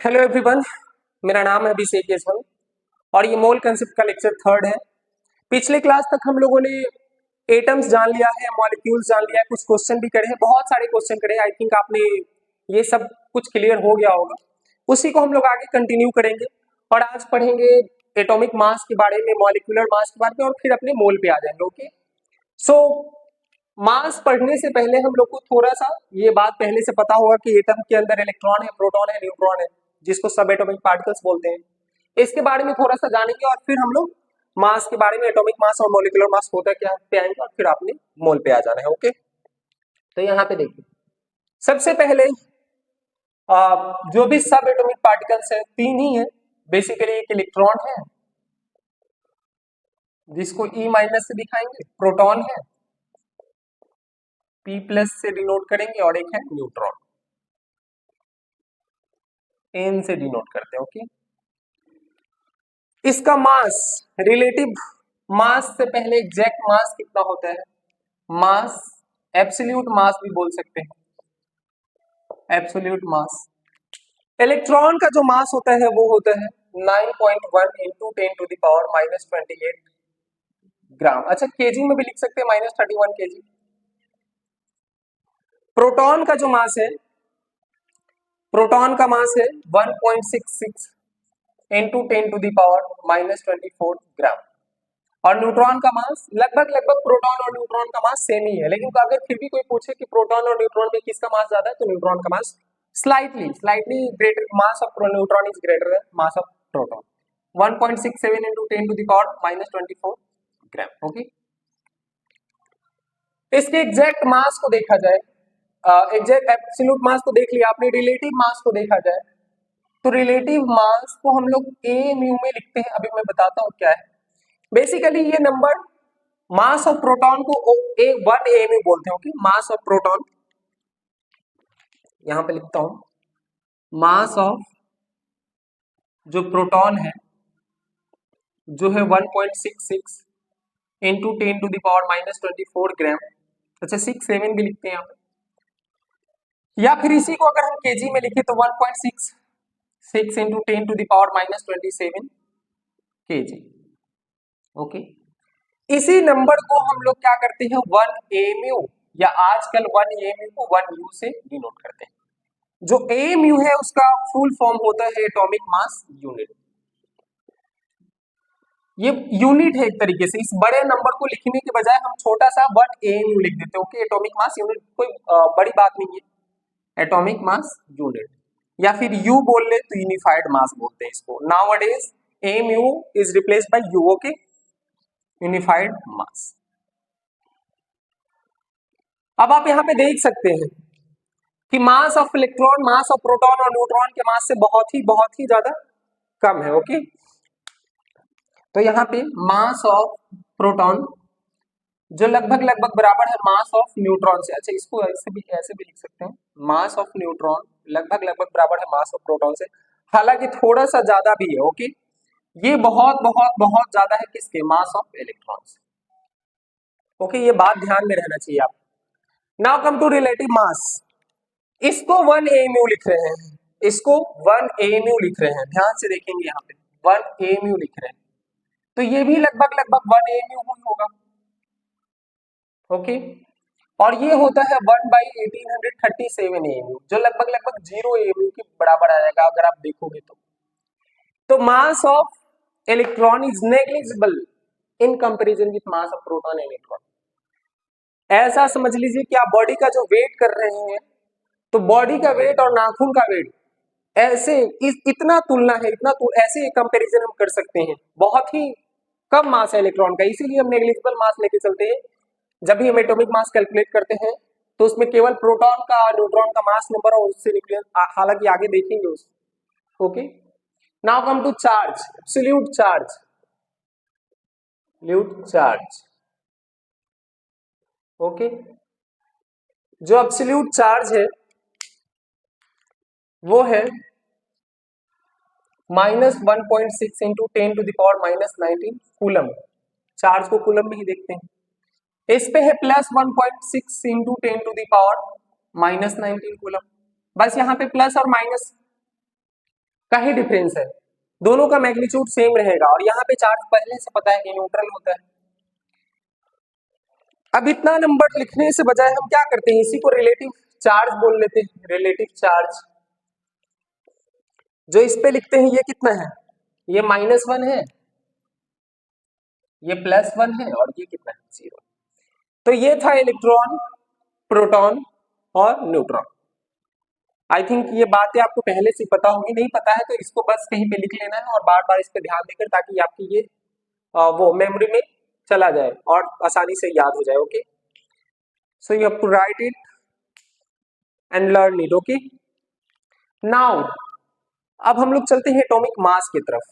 Hello everyone, मेरा नाम है अभिषेक यशवंत और ये मोल कंसेप्ट का लेक्चर थर्ड है। पिछले क्लास तक हम लोगों ने एटम्स जान लिया है, मॉलिक्यूल्स जान लिया है, कुछ क्वेश्चन भी करे हैं, बहुत सारे क्वेश्चन करे हैं। आई थिंक आपने ये सब कुछ क्लियर हो गया होगा। उसी को हम लोग आगे कंटिन्यू करेंगे और आज पढ़ेंगे एटॉमिक मास के बारे में, मॉलिक्यूलर मास के बारे में और फिर अपने मोल पे आ जाएंगे। ओके, सो मास पढ़ने से पहले हम लोग को थोड़ा सा ये बात पहले से पता होगा कि एटम के अंदर इलेक्ट्रॉन है, प्रोटॉन है, न्यूट्रॉन है, जिसको सब एटॉमिक पार्टिकल्स बोलते हैं। इसके बारे में थोड़ा सा जानेंगे और फिर हम लोग मास के बारे में, एटॉमिक मास और मॉलिक्यूलर मास होता है क्या, पे आएंगे और फिर आपने मोल पे आ जाना है। ओके, तो यहाँ पे देखिए, सबसे पहले जो भी सब एटॉमिक पार्टिकल्स है तीन ही है बेसिकली। एक इलेक्ट्रॉन है जिसको ई माइनस से दिखाएंगे, प्रोटॉन है पी प्लस से डिनोट करेंगे और एक है न्यूट्रॉन, एन से डिनोट करते हैं। ओके, इसका मास, रिलेटिव मास से पहले एग्जैक्ट मास कितना होता है, मास एब्सोल्यूट मास भी बोल सकते हैं, एब्सोल्यूट मास। इलेक्ट्रॉन का जो मास होता है वो होता है 9.1 इंटू 10 टू द पावर -28 ग्राम। अच्छा, केजी में भी लिख सकते हैं, -31 केजी। प्रोटॉन का जो मास है, प्रोटॉन का मास है 1.66 इंटू 10 टू द पावर -24 ग्राम। और न्यूट्रॉन का मास लगभग लगभग प्रोटॉन और न्यूट्रॉन का मास सेम ही है, लेकिन अगर फिर भी कोई पूछे कि प्रोटॉन और न्यूट्रॉन में किसका मास ज्यादा है, तो न्यूट्रॉन का mass slightly greater, mass of neutron is greater than mass of proton. 1.67 into 10 to the power -24 gram. Okay, इसके एग्जैक्ट मास को देखा जाए, एग्जैक्ट एब्सोल्यूट मास को देख लिया आपने, रिलेटिव मास को देखा जाए तो रिलेटिव मास को हम लोग ए म्यू में लिखते हैं। अभी मैं बताता हूँ क्या है। बेसिकली ये नंबर मास ऑफ प्रोटॉन को ए 1 ए म्यू बोलते हैं। ओके, मास ऑफ प्रोटॉन, यहां पे लिखता हूं, मास ऑफ जो प्रोटॉन है जो है 1.66 इंटू 10 टू द पावर -24 ग्राम। अच्छा, 67 भी लिखते हैं यहाँ पे, या फिर इसी को अगर हम केजी में लिखे तो 1.66 into 10 to the power -27 KG. Okay, इसी नंबर को हम लोग क्या करते हैं, 1 एम्यू, या आजकल 1 एम्यू को 1 यू से डिनोट करते हैं। जो एम्यू है उसका फुल फॉर्म होता है एटॉमिक मास यूनिट। ये यूनिट है एक तरीके से। इस बड़े नंबर को लिखने के बजाय हम छोटा सा 1 एम्यू लिख देते हैं। ओके, एटॉमिक मास यूनिट कोई बड़ी बात नहीं है, एटॉमिक मास यूनिट, या फिर यू बोल ले तो यूनिफाइड मास बोलते हैं इसको। Nowadays amu is replaced by u. Okay, unified mass. अब आप यहां पे देख सकते हैं कि mass of electron, mass of proton और न्यूट्रॉन के मास से बहुत ही ज्यादा कम है। ओके, तो यहाँ पे मास ऑफ प्रोटॉन जो लगभग लगभग बराबर है मास ऑफ न्यूट्रॉन से। अच्छा, इसको ऐसे भी लिख सकते हैं, मास ऑफ न्यूट्रॉन लगभग लगभग बराबर है मास ऑफ प्रोटॉन से, हालांकि थोड़ा सा ज्यादा भी है। ओके, ये बहुत बहुत बहुत ज्यादा है किसके, मास ऑफ इलेक्ट्रॉन से। ओके, ये बात ध्यान में रहना चाहिए आप। Now come to relative mass. इसको 1 एम्यू लिख रहे हैं, इसको 1 एम्यू लिख रहे हैं, ध्यान से देखेंगे यहाँ पे 1 एम्यू लिख रहे हैं, तो ये भी लगभग लगभग 1 एम्यू होगा। ओके, और ये होता है 1/1837 एम्यू, जो लगभग लगभग 0 एम्यू के बराबर आएगा अगर आप देखोगे तो mass of electron is negligible in comparison with mass of proton and neutron. ऐसा समझ लीजिए कि आप बॉडी का जो वेट कर रहे हैं, तो बॉडी का वेट और नाखून का वेट ऐसे इतना तुलना है, ऐसे कंपैरिजन हम कर सकते हैं। बहुत ही कम मास है इलेक्ट्रॉन का, इसीलिए हम नेग्लिजिबल मास लेके चलते हैं। जब भी हम एटॉमिक मास कैलकुलेट करते हैं तो उसमें केवल प्रोटॉन का और न्यूट्रॉन का मास नंबर और उससे निकले, हालांकि आगे देखेंगे उसको। Okay, now come to charge, absolute charge, absolute charge. Okay, जो एब्सोल्यूट चार्ज है वो है -1.6 into 10 to the power -19 coulomb. Charge को कूलम में ही देखते हैं। इस पे है +1.6 into 10 to the power -19 coulomb. बस यहाँ पे प्लस और माइनस का ही डिफरेंस है, दोनों का मैग्नीट्यूड सेम रहेगा। और यहाँ पे चार्ज पहले से पता है कि न्यूट्रल होता है। अब इतना नंबर लिखने से बजाय हम क्या करते हैं, इसी को रिलेटिव चार्ज बोल लेते हैं। रिलेटिव चार्ज जो इस पे लिखते हैं, ये कितना है, ये -1 है, ये +1 है, और ये कितना है, 0। तो ये था इलेक्ट्रॉन, प्रोटॉन और न्यूट्रॉन। आई थिंक ये बातें आपको पहले से पता होगी, नहीं पता है तो इसको बस कहीं पे लिख लेना है और बार बार इस पे ध्यान देकर, ताकि आपकी ये वो मेमोरी में चला जाए और आसानी से याद हो जाए। Okay, so you have to write it and learn it. Okay, now अब हम लोग चलते हैं एटॉमिक मास की तरफ।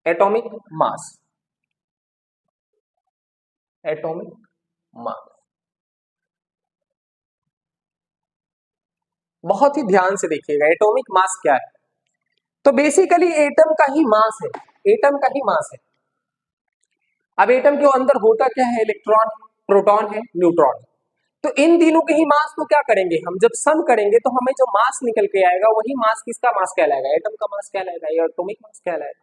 एटॉमिक मास, एटॉमिक मास, बहुत ही ध्यान से देखिएगा एटॉमिक मास क्या है। तो बेसिकली एटम का ही मास है, एटम का ही मास है। अब एटम के अंदर होता क्या है, इलेक्ट्रॉन, प्रोटॉन है, न्यूट्रॉन है। तो इन तीनों के ही मास को क्या करेंगे हम, जब सम करेंगे तो हमें जो मास निकल के आएगा वही मास किसका मास कहलाएगा, एटम का मास कहलाएगा, या एटॉमिक मास कहलाएगा।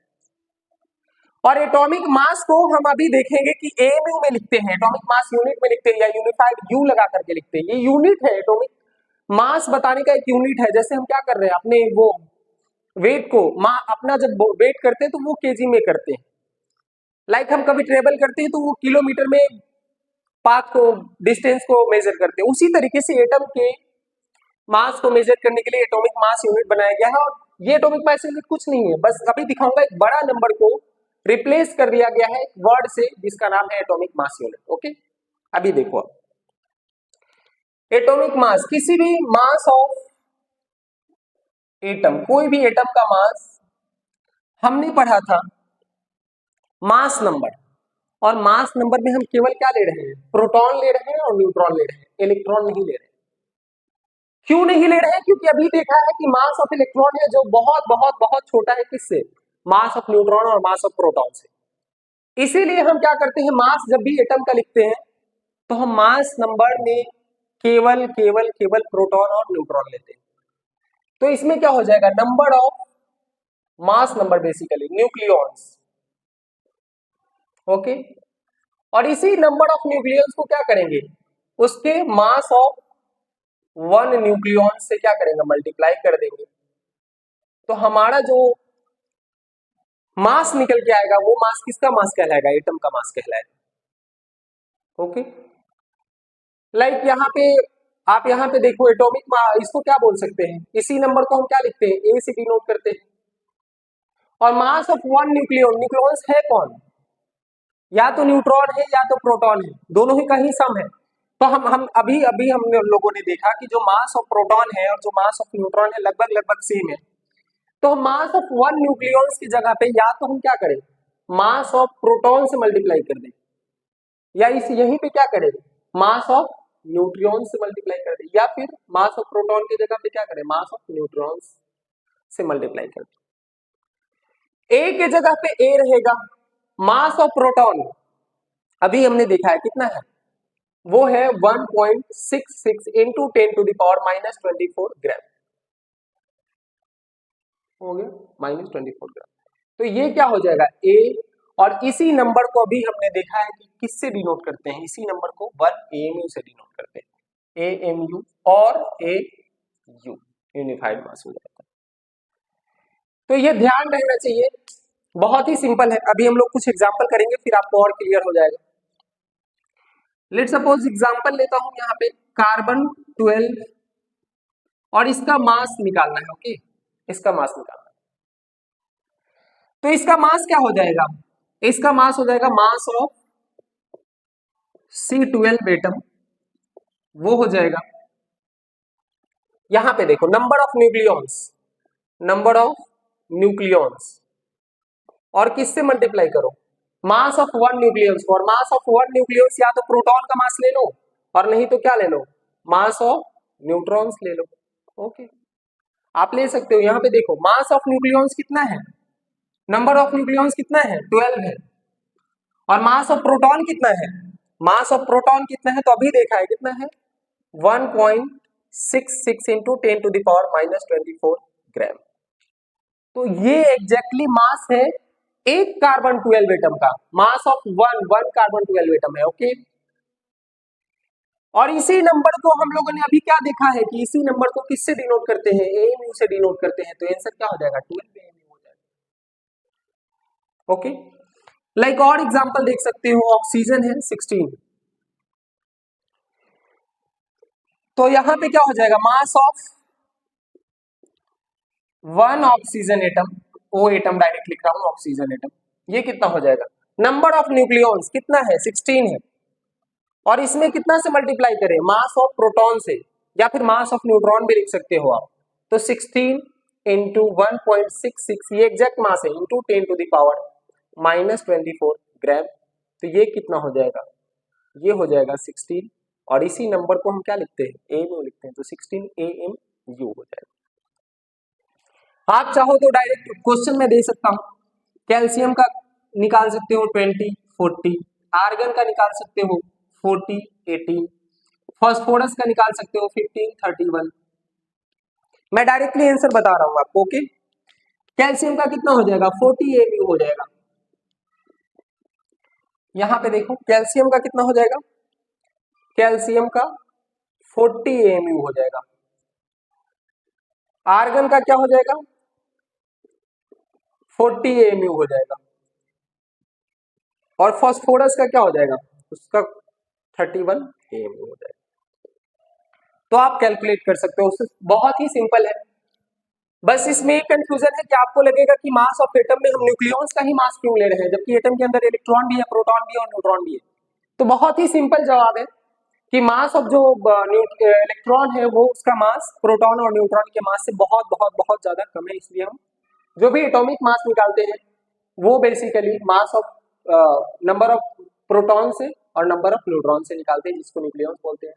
और एटॉमिक मास को हम अभी देखेंगे कि एमयू में लिखते हैं, एटॉमिक मास यूनिट में लिखते हैं, या यूनिफाइड यू लगा करके लिखते हैं। ये यूनिट है, एटॉमिक मास बताने का एक यूनिट है। जैसे हम क्या कर रहे हैं, अपने वो वेट को अपना जब वेट करते हैं तो वो केजी में करते हैं। लाइक हम कभी ट्रेवल करते हैं तो वो किलोमीटर में पाथ को, डिस्टेंस को मेजर करते हैं। उसी तरीके से एटम के मास को मेजर करने के लिए एटॉमिक मास यूनिट बनाया गया है। और ये एटॉमिक मास यूनिट कुछ नहीं है, बस अभी दिखाऊंगा, एक बड़ा नंबर को रिप्लेस कर दिया गया है वर्ड से जिसका नाम है एटॉमिक मास यूनिट। ओके, अभी देखो, एटॉमिक मास, किसी भी मास ऑफ एटम, कोई भी एटम का मास हमने पढ़ा था मास नंबर। और मास नंबर में हम केवल क्या ले रहे हैं, प्रोटॉन ले रहे हैं और न्यूट्रॉन ले रहे हैं, इलेक्ट्रॉन नहीं ले रहे हैं। क्यों नहीं ले रहे हैं, क्योंकि अभी देखा है कि मास ऑफ इलेक्ट्रॉन है जो बहुत बहुत बहुत छोटा है, किससे, मास ऑफ न्यूट्रॉन और मास ऑफ प्रोटॉन से। इसीलिए हम क्या करते हैं, मास जब भी एटम का लिखते हैं तो हम मास नंबर में केवल केवल केवल प्रोटॉन और न्यूट्रॉन लेते हैं। तो इसमें क्या हो जाएगा, number of mass number, basically nucleons. Okay, और इसी नंबर ऑफ न्यूक्लियॉन्स को क्या करेंगे, उसके मास ऑफ 1 न्यूक्लियॉन से क्या करेंगे, मल्टीप्लाई कर देंगे। तो हमारा जो मास निकल के आएगा वो मास किसका मास कहलाएगा, एटम का मास कहलाएगा। ओके, लाइक यहाँ पे आप यहाँ पे देखो, एटॉमिक मास, इसको क्या बोल सकते हैं, इसी नंबर को हम क्या लिखते हैं, ए से डिनोट करते हैं। और मास ऑफ 1 न्यूक्लियॉन, न्यूक्लियॉन्स है कौन, या तो न्यूट्रॉन है या तो प्रोटॉन है, दोनों ही का ही सम है। तो हम अभी अभी हम लोगों ने देखा कि जो मास ऑफ प्रोटॉन है और जो मास ऑफ न्यूट्रॉन है लगभग लगभग सेम है। तो हम मास ऑफ 1 न्यूक्लियॉन्स की जगह पे या तो हम क्या करें, मास ऑफ प्रोटॉन से मल्टीप्लाई कर दें, या इस यहीं पे क्या करें, मास ऑफ न्यूट्रॉन से मल्टीप्लाई कर दें, या फिर मास ऑफ प्रोटॉन की जगह पे क्या करें, मास ऑफ न्यूट्रॉन्स से मल्टीप्लाई कर दें। ए के जगह पे ए रहेगा, मास ऑफ प्रोटॉन अभी हमने देखा है कितना है, वो है 1.66 इंटू 10⁻⁻24 ग्राम, हो गया -24 ग्राम। तो ये क्या हो जाएगा, ए। और इसी नंबर को अभी हमने देखा है कि किससे डिनोट करते हैं, इसी नंबर को 1 AMU से डिनोट करते हैं, AMU और AU, यूनिफाइड मास हो जाता है। तो ये ध्यान रखना चाहिए, बहुत ही सिंपल है। अभी हम लोग कुछ एग्जांपल करेंगे फिर आपको और क्लियर हो जाएगा। लेट सपोज एग्जांपल लेता हूं यहाँ पे, कार्बन 12 और इसका मास निकालना है। ओके, इसका मास निकालना है, तो इसका मास क्या हो जाएगा, इसका मास हो जाएगा मास ऑफ C12 एटम, वो हो जाएगा, यहां पे देखो number of nucleons, number of nucleons, और किससे मल्टीप्लाई करो, मास ऑफ 1 न्यूक्लियॉन्स। और मास ऑफ 1 न्यूक्लियॉन्स या तो प्रोटॉन का मास ले लो और नहीं तो क्या ले लो, मास ऑफ न्यूट्रॉन्स ले लो। ओके, आप ले सकते हो, यहां पे देखो मास ऑफ न्यूक्लियॉन्स कितना है, नंबर ऑफ न्यूक्लियॉन्स कितना है, 12 है। और मास ऑफ प्रोटॉन कितना है, मास ऑफ प्रोटॉन कितना है, तो अभी देखा है कितना है, 1.66 इंटू 10⁻⁻24 ग्राम। तो ये एग्जैक्टली मास है एक कार्बन 12 एटम का, मास ऑफ वन कार्बन 12 एटम है। ओके, और इसी नंबर को हम लोगों ने अभी क्या देखा है कि इसी नंबर को किससे डिनोट करते हैं, एएमयू से डिनोट करते हैं। तो आंसर क्या हो जाएगा, 12 एएमयू हो जाएगा। ओके, लाइक और एग्जांपल देख सकते हो, ऑक्सीजन है 16, तो यहां पे क्या हो जाएगा, mass of one oxygen atom, O atom direct लिख रहा हूं, ऑक्सीजन एटम, ये कितना हो जाएगा, नंबर ऑफ न्यूक्लियॉन्स कितना है, 16 है, और इसमें कितना से मल्टीप्लाई करें, मास ऑफ प्रोटॉन से, या फिर मास ऑफ न्यूट्रॉन भी लिख सकते हो आप। तो 16 इंटू 1.66, ये एग्जैक्ट मास है, इंटू 10 टू द पावर -24 ग्राम। तो ये कितना हो जाएगा, ये हो जाएगा 16, और इसी नंबर को हम क्या लिखते हैं, एएमयू लिखते हैं, तो 16 एएमयू हो जाएगा। आप चाहो तो डायरेक्ट क्वेश्चन में दे सकता हूं, कैल्शियम का निकाल सकते हो 20 40, आर्गन का निकाल सकते हो 40 18, फास्फोरस का निकाल सकते हो 15 31। मैं डायरेक्टली आंसर बता रहा हूं आपको। ओके, कैल्शियम का कितना हो जाएगा, 40 एमयू हो जाएगा। यहां पे देखो कैल्शियम का कितना हो जाएगा, कैल्शियम का 40 एमयू हो जाएगा। आर्गन का क्या हो जाएगा, 40 एमयू हो जाएगा, और फास्फोरस का क्या हो जाएगा, उसका 31 एमयू हो जाएगा। तो आप कैलकुलेट कर सकते हो, बहुत ही सिंपल है। बस इसमें एक कंफ्यूजन है कि आपको लगेगा कि मास ऑफ एटम में हम न्यूक्लियॉन्स का ही मास क्यों ले रहे हैं, जबकि एटम के अंदर इलेक्ट्रॉन भी है, प्रोटॉन भी है और न्यूट्रॉन भी है। तो बहुत ही सिंपल जवाब है कि मास ऑफ जो इलेक्ट्रॉन है वो उसका मास प्रोटॉन और न्यूट्रॉन के मास से बहुत बहुत बहुत ज्यादा कम है, इसलिए हम जो भी एटॉमिक मास निकालते हैं वो basically mass of number of proton से और नंबर ऑफ न्यूट्रॉन से निकालते हैं, जिसको न्यूक्लियॉन्स बोलते हैं।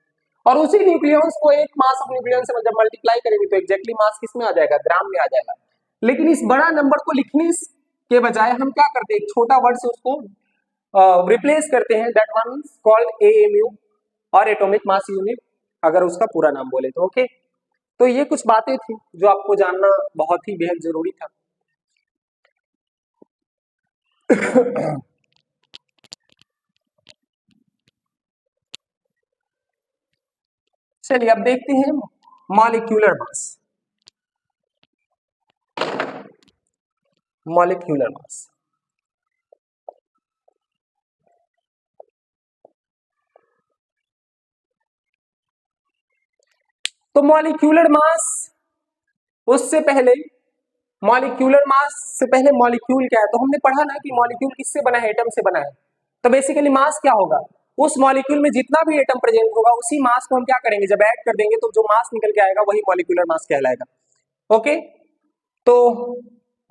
और उसी न्यूक्लियॉन्स को एक मास ऑफ न्यूक्लियॉन से जब मल्टीप्लाई करेंगे तो एग्जैक्टली मास किस में आ जाएगा, ग्राम में आ जाएगा। लेकिन इस बड़ा नंबर को लिखने के बजाय हम क्या करते हैं, एक छोटा वर्ड से उसको रिप्लेस करते हैं, that one is called AMU, और एटॉमिक मास यूनिट अगर उसका पूरा नाम बोले तो। ओके, तो ये कुछ बातें थी जो आपको जानना बहुत ही बेहद जरूरी था। चलिए अब देखते हैं मॉलिक्यूलर मास। मॉलिक्यूलर मास, तो मॉलिक्यूलर मास, उससे पहले मॉलिक्यूलर मास से पहले मॉलिक्यूल क्या है, तो हमने पढ़ा ना कि मॉलिक्यूल किससे बना है, एटम से बना है। तो बेसिकली मास क्या होगा, उस मॉलिक्यूल में जितना भी एटम प्रेजेंट होगा उसी मास को हम क्या करेंगे, जब ऐड कर देंगे तो जो मास निकल के आएगा वही मॉलिक्यूलर मास कहलाएगा। ओके, तो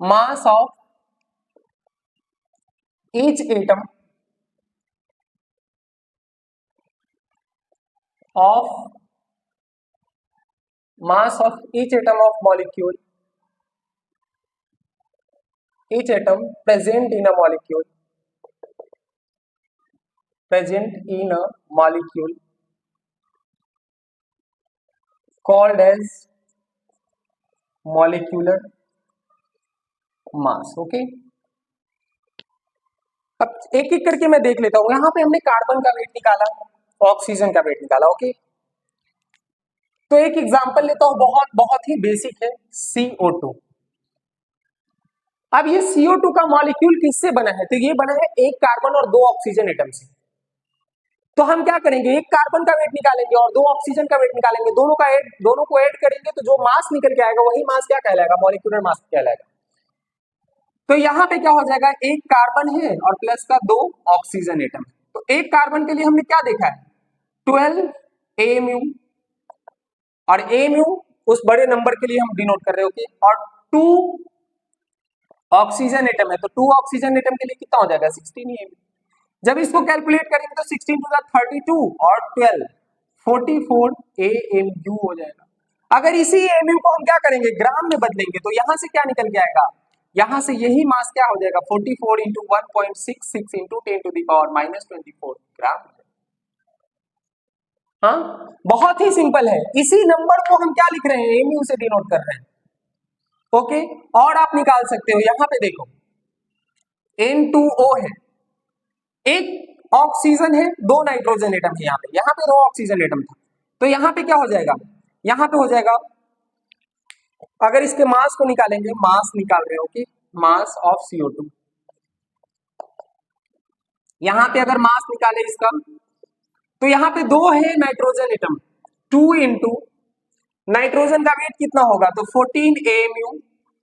mass of each atom of mass of each atom of molecule, each atom present in a molecule, present in a molecule called as molecular mass. Okay, अब एक एक करके मैं देख लेता हूं। यहां पे हमने कार्बन का वेट निकाला, ऑक्सीजन का वेट निकाला। ओके, तो एक एग्जांपल लेता हूं, बहुत बहुत ही बेसिक है, CO2। अब ये CO2 का मॉलिक्यूल किससे बना है, तो ये बना है एक कार्बन और 2 ऑक्सीजन एटम से। तो हम क्या करेंगे, एक कार्बन का वेट निकालेंगे और 2 ऑक्सीजन का वेट निकालेंगे, दोनों को ऐड करेंगे तो जो मास निकल के आएगा वही मास क्या कहलाएगा, मॉलिक्यूलर मास कहलाएगा। तो यहां पे क्या हो जाएगा, एक कार्बन है और प्लस का 2 ऑक्सीजन एटम। तो एक कार्बन के लिए हमने क्या देखा है, 12 एएमयू, और एएमयू उस बड़े नंबर के लिए हम डिनोट कर रहे हैं। ओके, और 2 ऑक्सीजन एटम है, तो 2 ऑक्सीजन एटम के लिए कितना हो जाएगा, 16 एएमयू। जब इसको कैलकुलेट करेंगे तो 16 टू द 32 और 12 44 एएमयू हो जाएगा। अगर इसी एएमयू को हम क्या करेंगे, ग्राम में बदलेंगे, तो यहां से क्या निकल के आएगा, यहां से यही मास क्या हो जाएगा, 44 into 1.66 into 10 to the power -24 gram. हाँ, बहुत ही सिंपल है। इसी नंबर को हम क्या लिख रहे हैं, एएमयू से डिनोट कर रहे हैं। ओके, और आप निकाल सकते हो, यहां पे देखो N2O है, एक ऑक्सीजन है, दो नाइट्रोजन एटम है, यहाँ पे दो ऑक्सीजन एटम था, तो यहाँ पे क्या हो जाएगा, यहाँ पे हो जाएगा, अगर इसके मास को निकालेंगे, मास निकाल रहे हो कि मास ऑफ CO2, यहाँ पे अगर मास निकाले इसका, तो यहाँ पे दो है नाइट्रोजन एटम, 2 इंटू नाइट्रोजन का वेट कितना होगा, तो 14 AMU,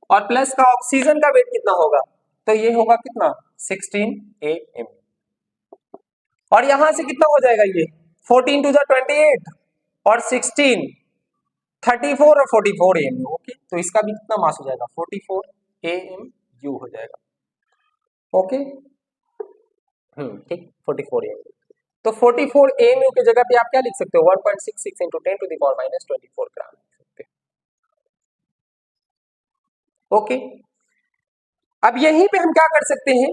और प्लस का ऑक्सीजन का वेट कितना होगा, तो ये होगा कितना 16 AMU, और यहां से कितना हो जाएगा, ये 14 टू 28 और 16 34 और 44 AMU। ओके, तो इसका भी कितना मास हो जाएगा 44 AMU हो जाएगा। ओके, ठीक, 44 AMU, तो 44 AMU की जगह पे आप क्या लिख सकते हो, 1.66 into 10 to the power minus 24 gram लिख सकते हो। ओके, अब यहीं पे हम क्या कर सकते हैं,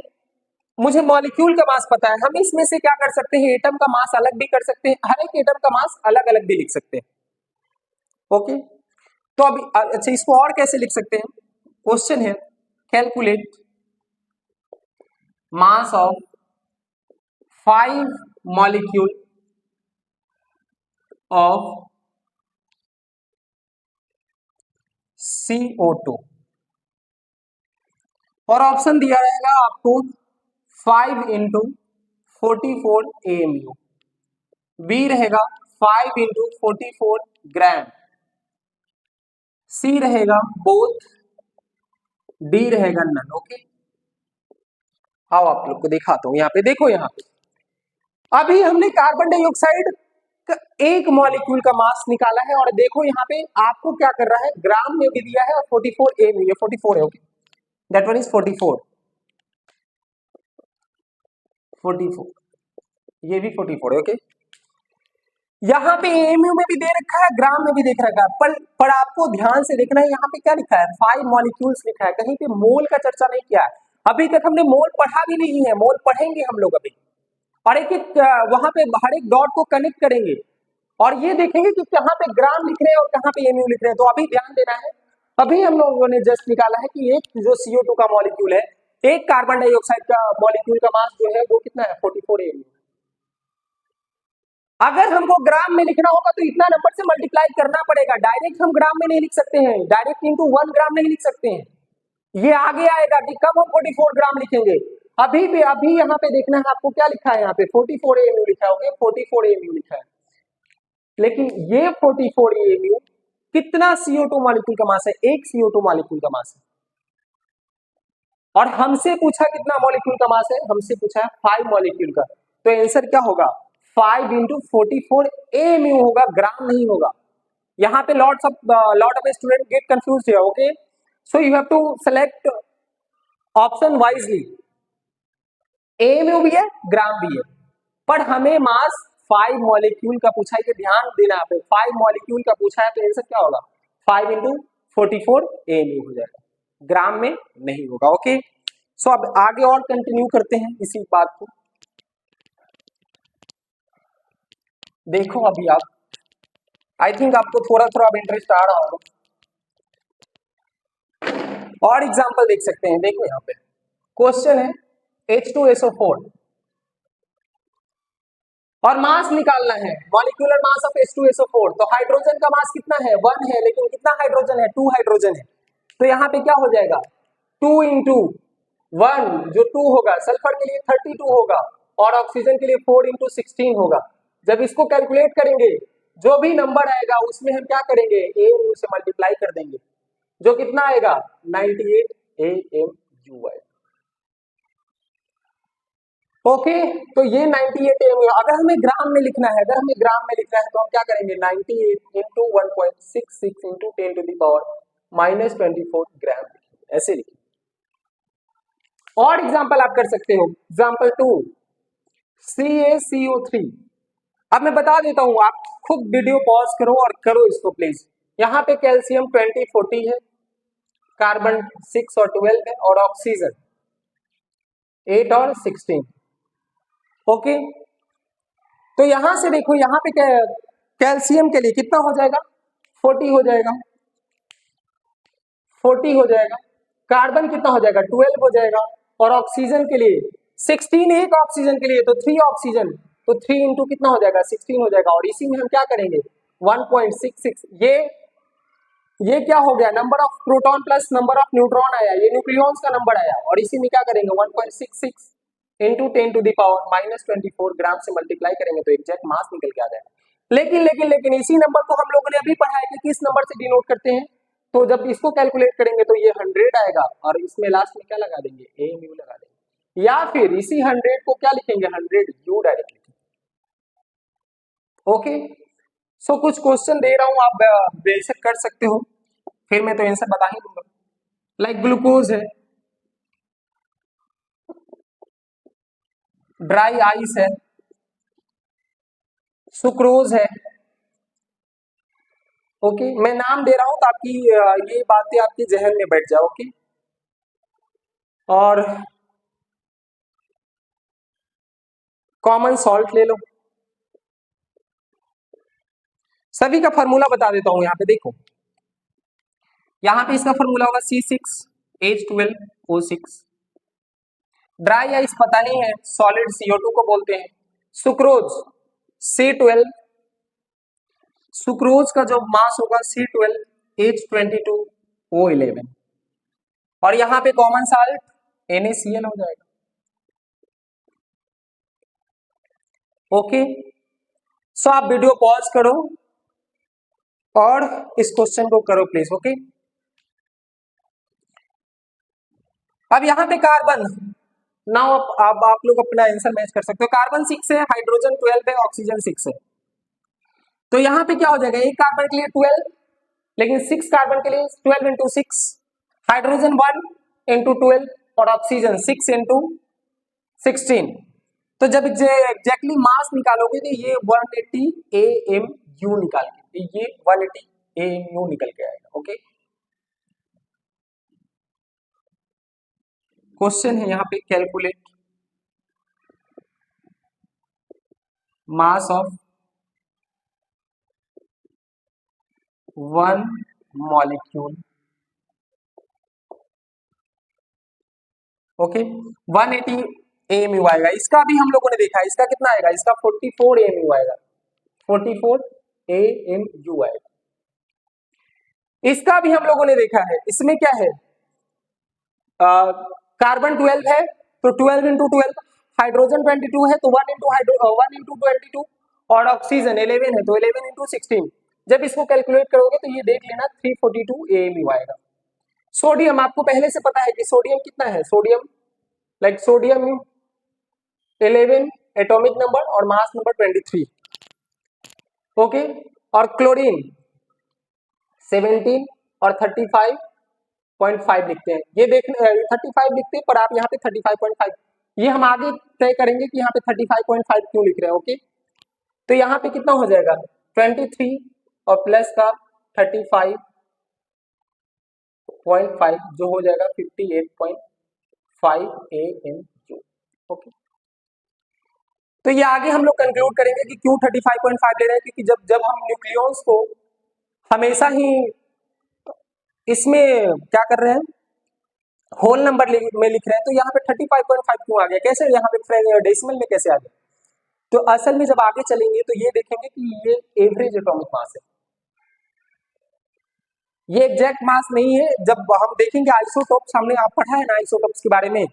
मुझे मॉलिक्यूल का मास पता है, हम इसमें से क्या कर सकते हैं, एटम का मास अलग भी कर सकते हैं, हर एक एटम का मास अलग अलग भी लिख सकते हैं। ओके, तो अभी अच्छा इसको और कैसे लिख सकते हैं, क्वेश्चन है calculate mass of 5 molecule of CO2, और ऑप्शन दिया रहेगा आपको 5 इंटू 44 AMU, बी रहेगा 5 इंटू 44 ग्राम, सी रहेगा बोथ, डी रहेगा नन। ओके, आओ आप लोग को दिखाता हूं, यहाँ पे देखो, यहाँ पे अभी हमने कार्बन डाइऑक्साइड का एक मॉलिक्यूल का मास निकाला है, और देखो यहाँ पे आपको क्या कर रहा है, ग्राम में भी दिया है, और 44 AMU, ये 44 है। ओके, दैट वन इज 44, ये भी 44 है। ओके, यहाँ पे AMU में भी दे रखा है, ग्राम में भी देख रखा है, पर आपको ध्यान से देखना है, यहाँ पे क्या लिखा है, 5 मॉलिक्यूल्स लिखा है, कहीं पे मोल का चर्चा नहीं किया है, अभी तक हमने मोल पढ़ा भी नहीं है, मोल पढ़ेंगे हम लोग अभी, और एक एक वहां पे हर एक डॉट को कनेक्ट करेंगे, और ये देखेंगे कि कहाँ पे ग्राम लिख रहे हैं और कहाँ पे AMU लिख रहे हैं। तो अभी ध्यान देना है, अभी हम लोगों ने जस्ट निकाला है कि एक जो CO2 का मॉलिक्यूल है, एक कार्बन डाइऑक्साइड का मॉलिक्यूल का मास जो है वो कितना है, 44 AMU। अगर हमको ग्राम में लिखना होगा तो इतना नंबर से मल्टीप्लाई करना पड़ेगा, डायरेक्ट हम ग्राम में नहीं लिख सकते हैं, डायरेक्ट इंटू 1 ग्राम नहीं लिख सकते हैं, ये आगे आएगा कि कब हम 44 ग्राम लिखेंगे। अभी भी अभी यहाँ पे देखना है आपको क्या लिखा है, यहाँ पे 44 AMU लिखा है। ओके, 44 AMU लिखा है, लेकिन ये 44 AMU कितना CO2 मॉलिक्यूल का मास है, एक CO2 मॉलिक्यूल का मास है, और हमसे पूछा कितना मॉलिक्यूल का मास है, हमसे पूछा है 5 मॉलिक्यूल का, तो आंसर क्या होगा, 5 इंटू 44 AMU होगा, ग्राम नहीं होगा। यहाँ पे lot of student get confuse है। Okay, so you have to select option wisely, AMU भी है, ग्राम भी है, पर हमें मास 5 मॉलिक्यूल का पूछा है, कि ध्यान देना पे 5 मॉलिक्यूल का पूछा है, तो आंसर क्या होगा, 5 इंटू 44 AMU हो जाएगा, ग्राम में नहीं होगा। ओके, सो अब आगे और कंटिन्यू करते हैं इसी बात को। देखो अभी आप, आई थिंक आपको थोड़ा थोड़ा अब इंटरेस्ट आ रहा होगा, और एग्जांपल देख सकते हैं। देखो यहाँ पे क्वेश्चन है H2SO4, और मास निकालना है, मॉलिक्यूलर मास ऑफ H2SO4, तो हाइड्रोजन का मास कितना है, 1 है, लेकिन कितना हाइड्रोजन है, 2 हाइड्रोजन है, तो यहाँ पे क्या हो जाएगा, 2 इंटू 1 जो 2 होगा, सल्फर के लिए 32 होगा, और ऑक्सीजन के लिए 4 इंटू 16 होगा। जब इसको कैलकुलेट करेंगे, जो भी नंबर आएगा उसमें हम क्या करेंगे, AMU से मल्टीप्लाई कर देंगे, जो कितना आएगा 98 AMU आएगा। ओके, तो ये 98 AMU, अगर हमें ग्राम में लिखना है, तो हम क्या करेंगे, 98 into 1.66 into 10 to the power minus 24 gram, ऐसे लिखिए। और एग्जांपल आप कर सकते हो, एग्जांपल 2 CaCO3। अब मैं बता देता हूं, आप खुद वीडियो पॉज करो और करो इसको प्लीज। यहाँ पे कैल्शियम 2040 है, कार्बन 6 और 12 है, और ऑक्सीजन 8 और 16। ओके, तो यहां से देखो, यहाँ पे कैल्शियम के लिए कितना हो जाएगा, 40 हो जाएगा, 40 हो जाएगा, कार्बन कितना हो जाएगा 12 हो जाएगा, और ऑक्सीजन के लिए 16, एक ऑक्सीजन के लिए तो 3 ऑक्सीजन, तो 3 इंटू कितना हो जाएगा 16 हो जाएगा। और इसी में हम क्या करेंगे 1.66, ये क्या हो गया number of proton plus number of neutron आया, ये न्यूक्लियॉन्स का नंबर आया, और इसी में क्या करेंगे 1.66 इंटू 10⁻24 ग्राम से मल्टीप्लाई करेंगे तो एग्जैक्ट मास निकल के आ जाएगा। लेकिन इसी नंबर को हम लोगों ने अभी पढ़ा है कि किस नंबर से डिनोट करते हैं, तो जब इसको कैलकुलेट करेंगे तो ये 100 आएगा, और इसमें लास्ट में क्या लगा देंगे AMU लगा देंगे, या फिर इसी 100 को क्या लिखेंगे 100U डायरेक्ट लिखेंगे। ओके, सो कुछ क्वेश्चन दे रहा हूं, आप बेशक कर सकते हो, फिर मैं तो आंसर बता ही दूंगा। लाइक ग्लूकोज है, ड्राई आइस है, सुक्रोज है। ओके, मैं नाम दे रहा हूं ताकि ये बातें आपके जहन में बैठ जाए। ओके, और कॉमन सॉल्ट ले लो, सभी का फॉर्मूला बता देता हूं, यहाँ पे देखो, यहाँ पे इसका फॉर्मूला होगा C6H12O6। ड्राई आइस पता नहीं है, सॉलिड CO2 को बोलते हैं। सुक्रोज C12, सुक्रोज का जो मास होगा C12H22O11, और यहाँ पे कॉमन साल्ट NaCl हो जाएगा। ओके, सो आप वीडियो पॉज करो और इस क्वेश्चन को करो प्लीज। ओके, अब यहाँ पे कार्बन, नाउ अब आप लोग अपना आंसर मैच कर सकते हो। कार्बन 6 है, हाइड्रोजन 12 है, ऑक्सीजन 6 है, तो यहाँ पे क्या हो जाएगा, एक कार्बन के लिए 12, लेकिन 6 कार्बन के लिए 12 इंटू 6, हाइड्रोजन 1 इंटू 12, और ऑक्सीजन 6 इंटू 16। तो जब एग्जैक्टली मास निकालोगे तो ये 180 AMU निकाल के, ये 180 AMU निकल के आएगा। ओके, क्वेश्चन है यहाँ पे, calculate mass of 1 molecule. Okay, 180 AMU आएगा, इसका भी हम लोगों ने देखा है, इसका कितना आएगा, इसका 44 AMU आएगा, 44 AMU आएगा। इसका भी हम लोगों ने देखा है, इसमें क्या है, कार्बन 12 है तो 12 इंटू 12, हाइड्रोजन 22 है तो 1 इंटू 22, और ऑक्सीजन 11 है तो 11 इंटू 16। जब इसको कैलकुलेट करोगे तो ये देख लेना 342 AMU आएगा। सोडियम आपको पहले से पता है कि सोडियम कितना है, sodium like sodium 11 atomic number और मास नंबर 23। ओके, और क्लोरीन 17 और 35.5 लिखते हैं, ये देख 35 लिखते हैं, पर आप यहाँ पे 35.5, ये हम आगे तय करेंगे कि यहाँ पे 35.5 क्यों लिख रहे हैं। ओके, तो यहाँ पे कितना हो जाएगा 23 और प्लस का 35.5 जो हो जाएगा 58.5 AMU। ओके, तो ये आगे हम लोग कंक्लूड करेंगे कि क्यों 35.5 ले रहे हैं, क्योंकि जब जब हम न्यूक्लियॉन्स को हमेशा ही इसमें क्या कर रहे हैं, होल नंबर में लिख रहे हैं, तो यहाँ पे 35.5 क्यों आ गया, कैसे यहाँ पे डेसिमल में कैसे आ गया, तो असल में जब आगे चलेंगे तो ये देखेंगे कि ये एवरेज एटॉमिक मास है, ये एग्जैक्ट मास नहीं है। जब हम देखेंगे आइसोटोप्स, हमने आप पढ़ा है ना आइसोटोप्स के बारे में,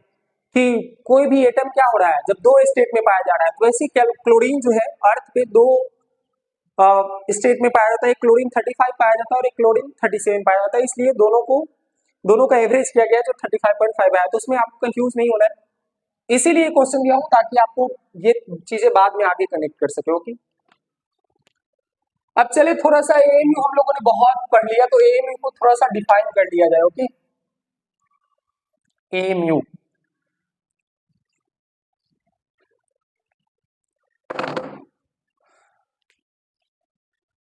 कि कोई भी एटम क्या हो रहा है जब दो स्टेट में पाया जा रहा है, तो वैसे क्लोरीन जो है अर्थ पे दो स्टेट में पाया जाता है, एक क्लोरीन 35 पाया जाता है और एक क्लोरीन 37 पाया जाता है, इसलिए दोनों का एवरेज किया गया जो 35.5 आया, तो उसमें आपको कंफ्यूज नहीं होना है, इसीलिए क्वेश्चन दिया हूं ताकि आपको ये चीजें बाद में आगे कनेक्ट कर सके। ओके, अब चले थोड़ा सा AMU हम लोगों ने बहुत पढ़ लिया, तो AMU को थोड़ा सा डिफाइन कर लिया जाए। ओके, AMU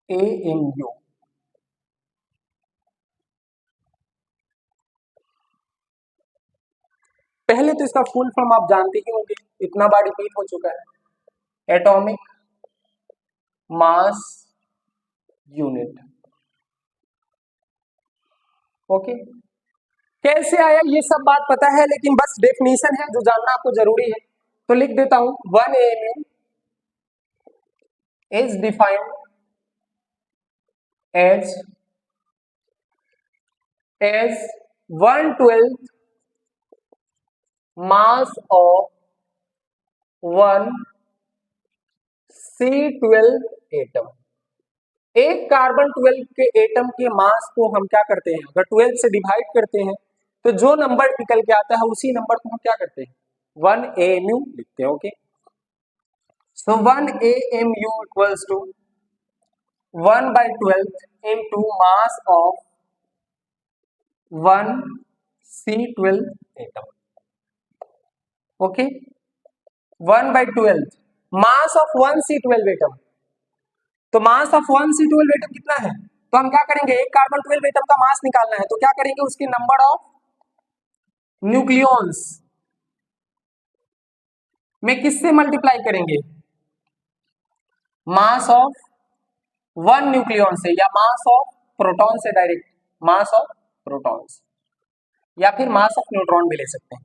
AMU पहले तो इसका फुल फॉर्म आप जानते ही होंगे, इतना बार रिपीट हो चुका है, एटॉमिक मास यूनिट। ओके, कैसे आया ये सब बात पता है, लेकिन बस डेफिनेशन है जो जानना आपको जरूरी है, तो लिख देता हूं 1 AMU is defined as 1/12 mass of 1 C12 atom. एक कार्बन 12 के एटम के मास को हम क्या करते हैं, अगर 12 से डिवाइड करते हैं तो जो नंबर निकल के आता है उसी नंबर को हम क्या करते हैं 1 AMU लिखते हैं। Okay, so 1 AMU equals to 1/12 into mass of 1 C12 atom। Okay, 1/12 mass of 1 C12 atom, तो मास ऑफ 1 C12 एटम कितना है, तो हम क्या करेंगे, एक कार्बन 12 एटम का मास निकालना है, तो क्या करेंगे, उसके नंबर ऑफ न्यूक्लियॉन्स में किससे मल्टीप्लाई करेंगे, मास ऑफ 1 न्यूक्लियॉन से, या मास ऑफ प्रोटॉन से, डायरेक्ट मास ऑफ प्रोटॉन्स, या फिर मास ऑफ न्यूट्रॉन भी ले सकते हैं।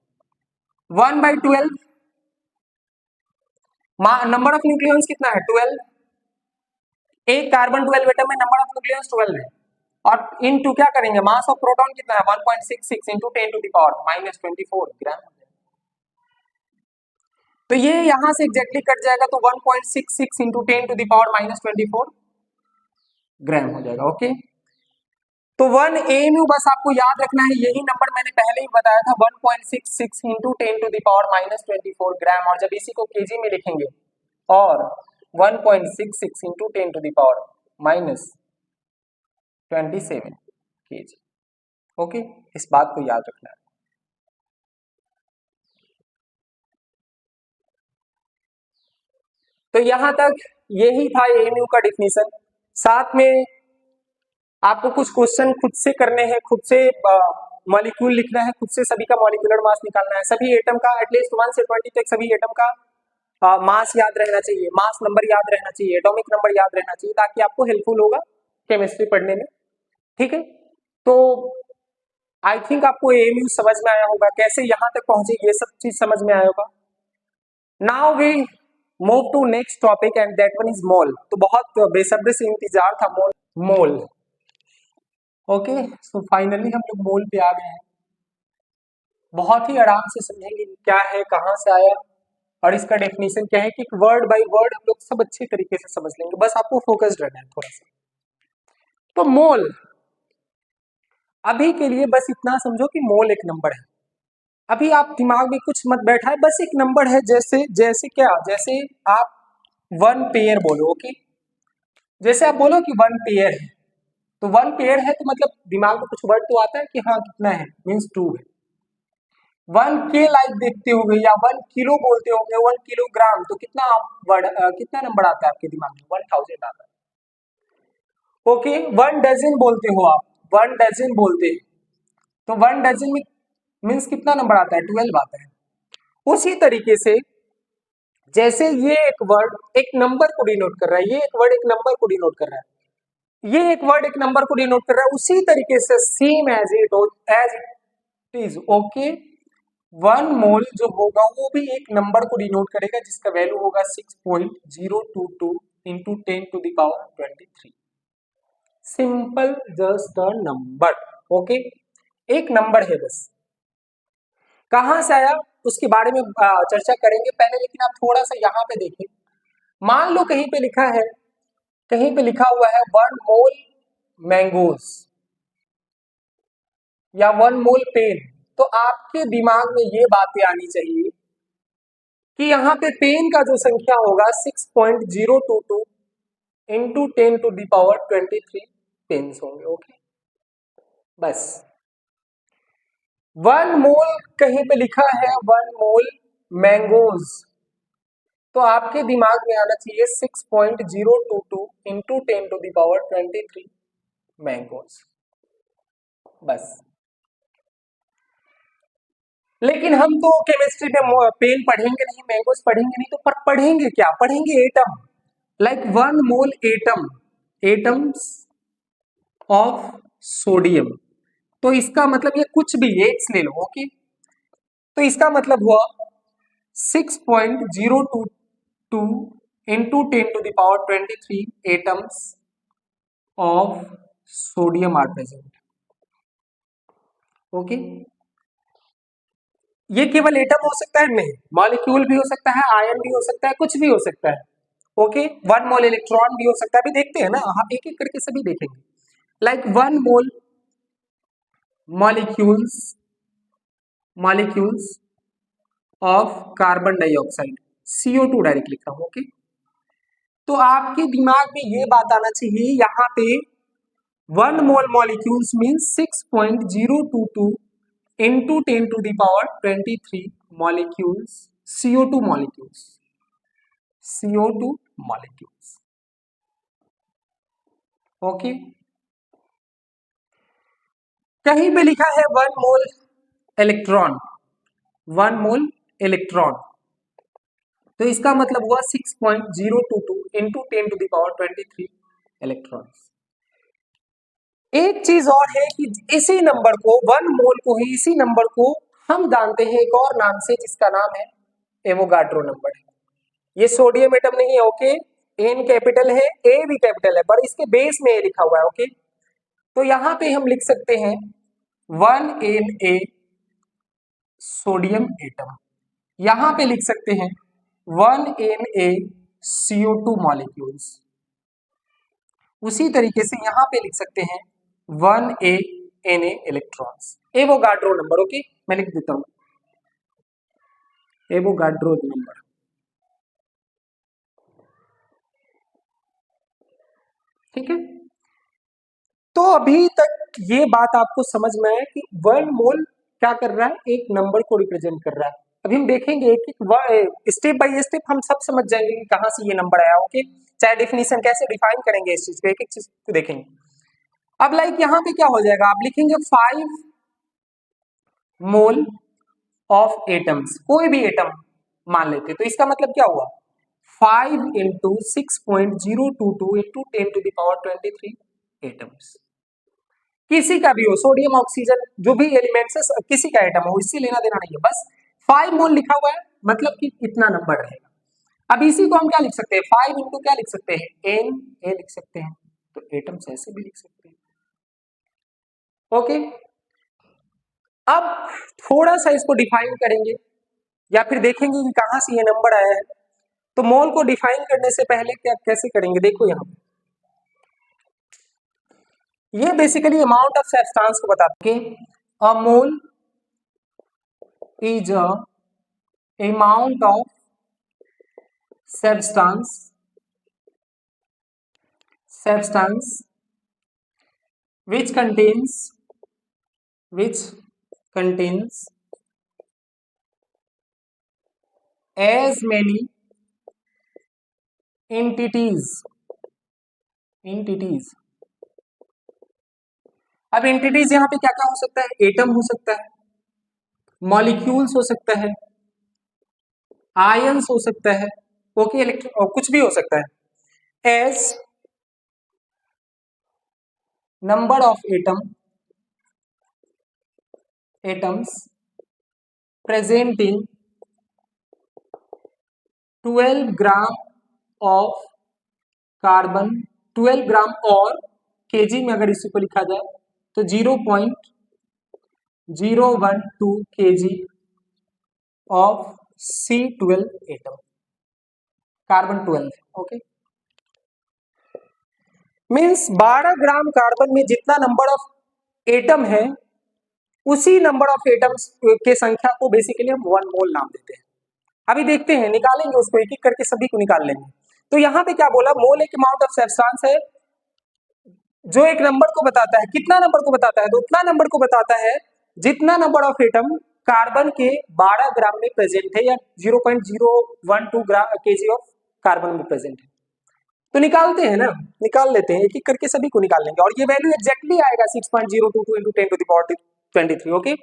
1/12 नंबर ऑफ न्यूक्लियॉन्स कितना है 12, एक कार्बन 12 एटम में नंबर ऑफ न्यूक्लियॉन्स 12 है, और इनटू क्या करेंगे, मास ऑफ प्रोटॉन कितना है 1.66 इंटू 10⁻⁻24 ग्राम। तो ये यहां से एग्जैक्टली कट जाएगा, तो 1.66 इंटू 10⁻⁻24 ग्राम हो जाएगा। ओके, तो 1 AMU बस आपको याद रखना है, यही नंबर मैंने पहले ही बताया था 1.66 इंटू 10⁻⁻24 ग्राम, और जब इसी को केजी में लिखेंगे और 1.66 इंटू 10⁻⁻27 केजी। ओके, इस बात को याद रखना है। तो यहां तक यही था AMU का डिफिनीशन। साथ में आपको कुछ क्वेश्चन खुद से करने हैं, खुद से मॉलिक्यूल लिखना है, खुद से सभी का मॉलिक्यूलर मास निकालना है, सभी एटम का एटलीस्ट 1 से 20 तक सभी एटम का मास याद रहना चाहिए, मास नंबर याद रहना चाहिए, एटॉमिक नंबर याद रहना चाहिए, ताकि आपको हेल्पफुल होगा केमिस्ट्री पढ़ने में। ठीक है, तो आई थिंक आपको AMU समझ में आया होगा, कैसे यहां तक पहुंचे ये सब चीज समझ में आया होगा। Now we move to next topic and that one is mole. तो बहुत बेसब्री से इंतजार था मोल। ओके, सो फाइनली हम लोग मोल पे आ गए हैं। बहुत ही आराम से समझेंगे क्या है, कहां से आया और इसका डेफिनेशन क्या है, कि वर्ड बाय वर्ड हम लोग सब अच्छे तरीके से समझ लेंगे, बस आपको फोकस्ड रहना है थोड़ा सा। तो मोल, अभी के लिए बस इतना समझो कि मोल एक नंबर है। अभी आप दिमाग में कुछ मत बैठा है, बस एक नंबर है, जैसे जैसे क्या, जैसे आप 1 पेयर बोलो। ओके, जैसे आप बोलो कि 1 पेयर है, तो 1 पेयर है तो मतलब दिमाग में कुछ वर्ड तो आता है कि हाँ कितना है, मीन्स 2 है। 1 के लाइक देखते होंगे या 1 किलो बोलते होंगे, 1 किलोग्राम, तो कितना वर्ड कितना नंबर आता है आपके दिमाग में, 1000 आता है। ओके, 1 डजन बोलते हो आप, 1 डजन बोलते हैं, तो 1 डजन में मीन्स कितना नंबर आता है, 12 आता है। उसी तरीके से जैसे ये एक वर्ड एक नंबर को डिनोट कर रहा है, ये एक वर्ड एक नंबर को डिनोट कर रहा है, ये एक वर्ड एक नंबर को डिनोट कर रहा है, उसी तरीके से same as it is. Okay, 1 mole जो होगा वो भी एक नंबर को डिनोट करेगा, जिसका वैल्यू होगा 6.022 into 10⁻23। Simple, just a number. Okay, एक नंबर है बस। कहां से आया उसके बारे में चर्चा करेंगे पहले, लेकिन आप थोड़ा सा यहाँ पे देखिए। मान लो कहीं पे लिखा है, कहीं पे लिखा हुआ है 1 मोल मैंगोज या 1 मोल पेन, तो आपके दिमाग में ये बातें आनी चाहिए कि यहाँ पे पेन का जो संख्या होगा 6.022 इंटू 10⁻23 पेन्स होंगे। ओके, बस 1 मोल कहीं पे लिखा है 1 मोल मैंगोज, तो आपके दिमाग में आना चाहिए 6.022 इंटू 10⁻23 मैंगोज, बस। लेकिन हम तो केमिस्ट्री में पेन पढ़ेंगे नहीं, मैंगोज पढ़ेंगे नहीं, तो पर पढ़ेंगे क्या, पढ़ेंगे atom, like 1 mole atoms of sodium. तो इसका मतलब ये कुछ भी एक्स ले लो, ओके। तो इसका मतलब हुआ 6.022 into 10⁻23 atoms of sodium are present, okay. ये केवल एटम हो सकता है? नहीं, मॉलिक्यूल भी हो सकता है, आयन भी हो सकता है, कुछ भी हो सकता है, ओके। 1 मोल इलेक्ट्रॉन भी हो सकता है, अभी देखते हैं ना, हाँ एक एक करके सभी देखेंगे। Like 1 mole molecules of carbon dioxide, CO2 direct लिख रहा हूं, ओके। तो आपके दिमाग में ये बात आना चाहिए, यहाँ पे 1 mole molecules means 6.022 into 10⁻23 molecules, CO2 molecules, CO2 molecules, okay. कहीं पे लिखा है 1 मोल इलेक्ट्रॉन, 1 मोल इलेक्ट्रॉन, तो इसका मतलब हुआ 6.022 into 10⁻23 इलेक्ट्रॉन्स। एक चीज और है कि इसी नंबर को, 1 मोल को ही, इसी नंबर को हम जानते हैं एक और नाम से, जिसका नाम है एवोगाड्रो नंबर है। ये सोडियम एटम नहीं है, ओके। एन कैपिटल है, ए भी कैपिटल है, पर इसके बेस में ए लिखा हुआ है, ओके। तो यहां पे हम लिख सकते हैं 1Na सोडियम एटम, यहां पे लिख सकते हैं 1Na CO2 मॉलिक्यूल्स, उसी तरीके से यहां पे लिख सकते हैं 1A Na electrons. Avogadro number, okay, मैं लिख देता हूं एवोगाड्रो नंबर, ठीक है। तो अभी तक ये बात आपको समझ में आया कि 1 मोल क्या कर रहा है, एक नंबर को रिप्रेजेंट कर रहा है। अभी हम देखेंगे एक स्टेप बाय स्टेप, हम सब समझ जाएंगे कि कहां से ये नंबर आया, ओके। चाहे डिफिनीशन कैसे डिफाइन करेंगे इस चीज को, एक एक चीज को देखेंगे। अब लाइक यहाँ पे क्या हो जाएगा, आप लिखेंगे 5 मोल ऑफ एटम्स, कोई भी एटम मान लेते, तो इसका मतलब क्या हुआ 5 इंटू 6.022 इंटू 10⁻23 एटम्स। किसी का भी हो, सोडियम ऑक्सीजन जो भी एलिमेंट्स है, किसी का एटम हो, इससे लेना देना नहीं है, बस 5 मोल लिखा हुआ है मतलब कि इतना नंबर रहेगा। अब इसी को हम क्या लिख सकते हैं, 5 इंटू क्या लिख सकते हैं, एन ए लिख सकते हैं, तो एटम्स ऐसे भी लिख सकते हैं, ओके। अब थोड़ा सा इसको डिफाइन करेंगे या फिर देखेंगे कि कहां से ये नंबर आया है। तो मोल को डिफाइन करने से पहले क्या कैसे करेंगे, देखो यहाँ पे ये बेसिकली अमाउंट ऑफ सब्सटेंस को बताते हैं। A mole is a amount of substance which contains as many entities। अब एंटिटीज यहां पे क्या क्या हो सकता है, एटम हो सकता है, मॉलिक्यूल्स हो सकता है, आयंस हो सकता है, ओके, इलेक्ट्रॉन, कुछ भी हो सकता है। As number of atoms present in 12 gram of carbon, 12 gram, और केजी में अगर इसी को लिखा जाए तो 0.012 kg of C12 atom, carbon 12, okay. Means 12 gram carbon में जितना नंबर ऑफ एटम है, उसी नंबर ऑफ एटम्स के संख्या को बेसिकली हम 1 मोल नाम देते हैं। अभी देखते हैं, निकालेंगे उसको, एक एक करके सभी को निकाल लेंगे। तो यहाँ पे क्या बोला, मोल एक अमाउंट ऑफ सब्सटेंस है जो एक नंबर को बताता है, कितना नंबर को बताता है, तो उतना नंबर को बताता है जितना नंबर ऑफ एटम कार्बन के 12 ग्राम में प्रेजेंट है, या 0.012 ग्राम केजी ऑफ कार्बन में प्रेजेंट है। तो निकालते हैं ना, निकाल लेते हैं, एक एक करके सभी को निकाल लेंगे, और ये वैल्यू एग्जैक्टली आएगा 6.022 इंटू 10⁻23, ओके।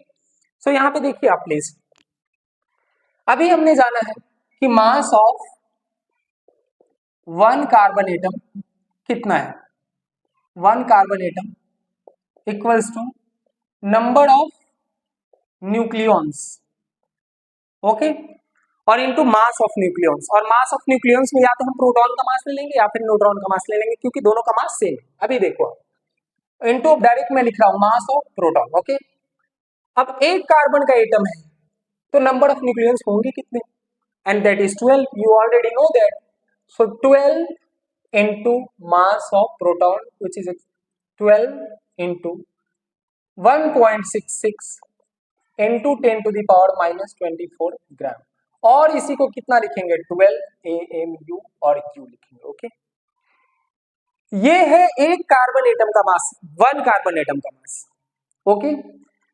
सो यहाँ पे देखिए आप प्लीज, अभी हमने जाना है कि मास ऑफ 1 कार्बन एटम कितना है, 1 carbon atom equals to number of nucleons, okay, और इनटू मास ऑफ न्यूक्लियॉन्स। और मास ऑफ न्यूक्लियॉन्स में या तो हम प्रोटॉन का मास ले लेंगे या फिर न्यूट्रॉन का मास ले लेंगे, क्योंकि दोनों का मास सेम है। अभी देखो इनटू डायरेक्ट में लिख रहा हूं मास ऑफ प्रोटॉन, ओके। अब एक कार्बन का एटम है तो नंबर ऑफ न्यूक्लियॉन्स होंगे कितने, and that is 12, you already know that. So 12 into mass of proton, which is 12 into 1.66 into 10 to the power minus 24 ग्राम। और इसी को कितना लिखेंगे, 12 AMU और U लिखेंगे, ओके। ये है एक कार्बन एटम का मास, वन कार्बन एटम का मास, ओके।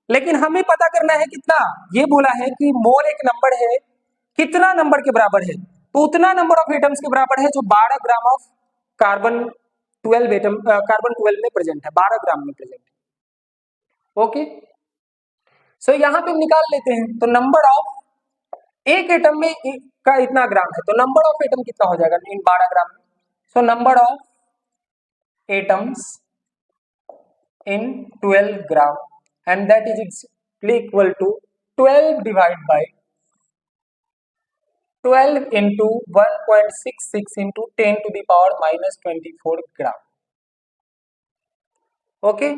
लेकिन हमें पता करना है कितना, ये बोला है कि मोल एक नंबर है, कितना नंबर के बराबर है, तो उतना नंबर ऑफ एटम्स के बराबर है जो 12 gram of carbon 12 atom carbon 12 में प्रेजेंट है, 12 ग्राम में प्रेजेंट है, ओके। सो यहां पे निकाल लेते हैं, तो नंबर ऑफ एक एटम में का इतना ग्राम है, तो नंबर ऑफ एटम कितना हो जाएगा इन 12 ग्राम में। So number of atoms in 12 gram, and that is equal to 12 divided by 12 into 1.66 into 10 to the power minus 24 gram, okay.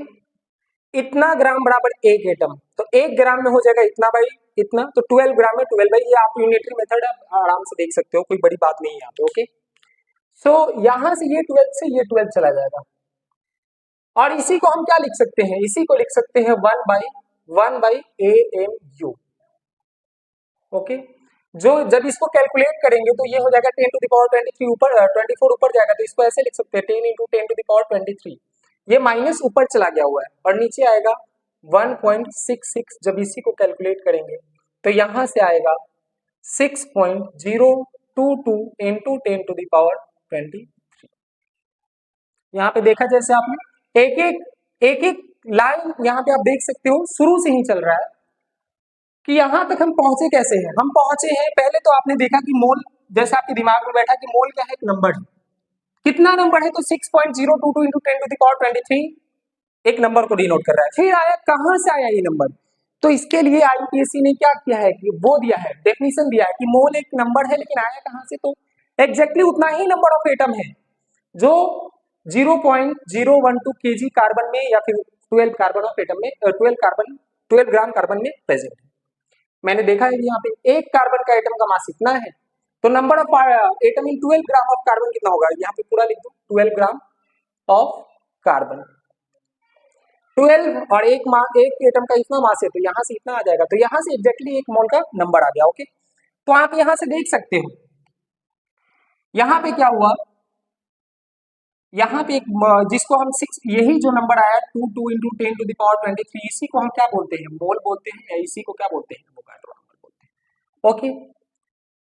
इतना ग्राम बराबर एक एटम, तो एक ग्राम में हो जाएगा इतना बाई इतना, तो 12 ग्राम में 12 बाई, ये आप यूनिटरी मेथड आराम से देख सकते हो, कोई बड़ी बात नहीं है यहाँ पे, ओके। सो यहां से ये 12 से ये 12 चला जाएगा, और इसी को हम क्या लिख सकते हैं, इसी को लिख सकते हैं 1 बाई AMU, ओके। जो जब इसको कैलकुलेट करेंगे तो ये हो जाएगा 10 टू द पावर 23 ऊपर 24 ऊपर जाएगा, तो इसको ऐसे लिख सकते हैं 10 into 10 टू द पावर 23, ये माइनस ऊपर चला गया हुआ है, और नीचे आएगा 1.66, जब इसी को कैलकुलेट करेंगे तो यहां से आएगा 6.022 into 10 टू द पावर 23। यहाँ पे देखा जैसे आपने एक एक लाइन यहाँ पे आप देख सकते हो शुरू से ही चल रहा है कि यहां तक हम पहुंचे कैसे हैं। हम पहुंचे हैं, पहले तो आपने देखा कि मोल, जैसे आपके दिमाग में बैठा कि मोल क्या है, एक नंबर है, कितना नंबर है, तो 6.022 into 10 to the power 23 एक नंबर को डिनोट कर रहा है। फिर आया, कहां से आया ये नंबर, तो इसके लिए आईयूपीएससी ने क्या किया है कि वो दिया है, डेफिनेशन दिया है कि मोल एक नंबर है, लेकिन आया कहां से, तो एग्जैक्टली उतना ही नंबर ऑफ एटम है जो 0.012 kg कार्बन में या फिर 12 कार्बन ऑफ एटम में 12 ग्राम कार्बन में प्रेजेंट है। मैंने देखा है यहाँ पे एक कार्बन का एटम का मास इतना है, तो number of atom in 12 gram of carbon कितना होगा, यहाँ पे पूरा लिख दो 12 ग्राम ऑफ कार्बन, 12 और एक एटम का इतना मास है, तो यहाँ से इतना आ जाएगा, तो यहाँ से एग्जैक्टली एक मोल का नंबर आ गया, ओके। तो आप यहाँ से देख सकते हो यहाँ पे क्या हुआ, यहाँ पे एक जिसको हम 6, यही जो नंबर आया 2 into 10 to the power 23, इसी को हम क्या बोलते हैं, मोल बोलते हैं, या इसी को क्या बोलते हैं, एवोगाड्रो नंबर बोलते हैं, ओके।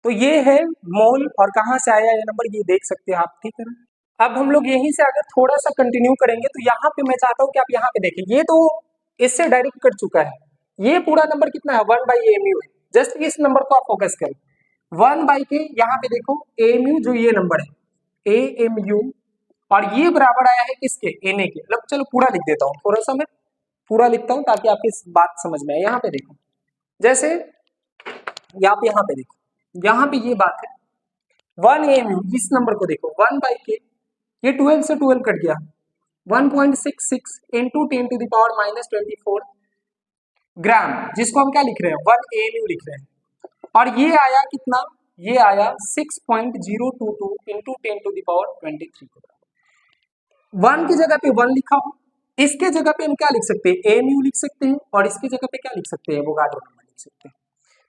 तो ये है मोल, और कहाँ से आया ये नंबर ये देख सकते हैं आप, ठीक है ना। अब हम लोग यहीं से अगर थोड़ा सा कंटिन्यू करेंगे तो यहाँ पे मैं चाहता हूँ कि आप यहाँ पे देखें, ये तो इससे डायरेक्ट कट चुका है, ये पूरा नंबर कितना है 1 बाई AMU है, जस्ट इस नंबर को आप फोकस करें 1 बाई के, यहाँ पे देखो AMU जो ये नंबर है AMU, और ये बराबर आया है किसके, Na के। मतलब चलो पूरा लिख देता हूँ, थोड़ा सा मैं पूरा लिखता हूँ ताकि आपकी बात समझ में आए। यहाँ पे देखो, जैसे यहाँ पे देखो, यहाँ पे ये बात है 1 AMU, इस नंबर को देखो 1 बाई के, ये 12 से 12 कट गया, 1.66 into 10 to the power minus 24 ग्राम, जिसको हम क्या लिख रहे हैं 1 AMU लिख रहे हैं, और ये आया कितना, ये आया 6.022 into 10 to the power 23 के बराबर। 1 की जगह पे 1 लिखा हो, इसके जगह पे हम क्या लिख सकते हैं AMU लिख सकते हैं, और इसकी जगह पे क्या लिख सकते हैं एवोगाड्रो नंबर लिख सकते हैं।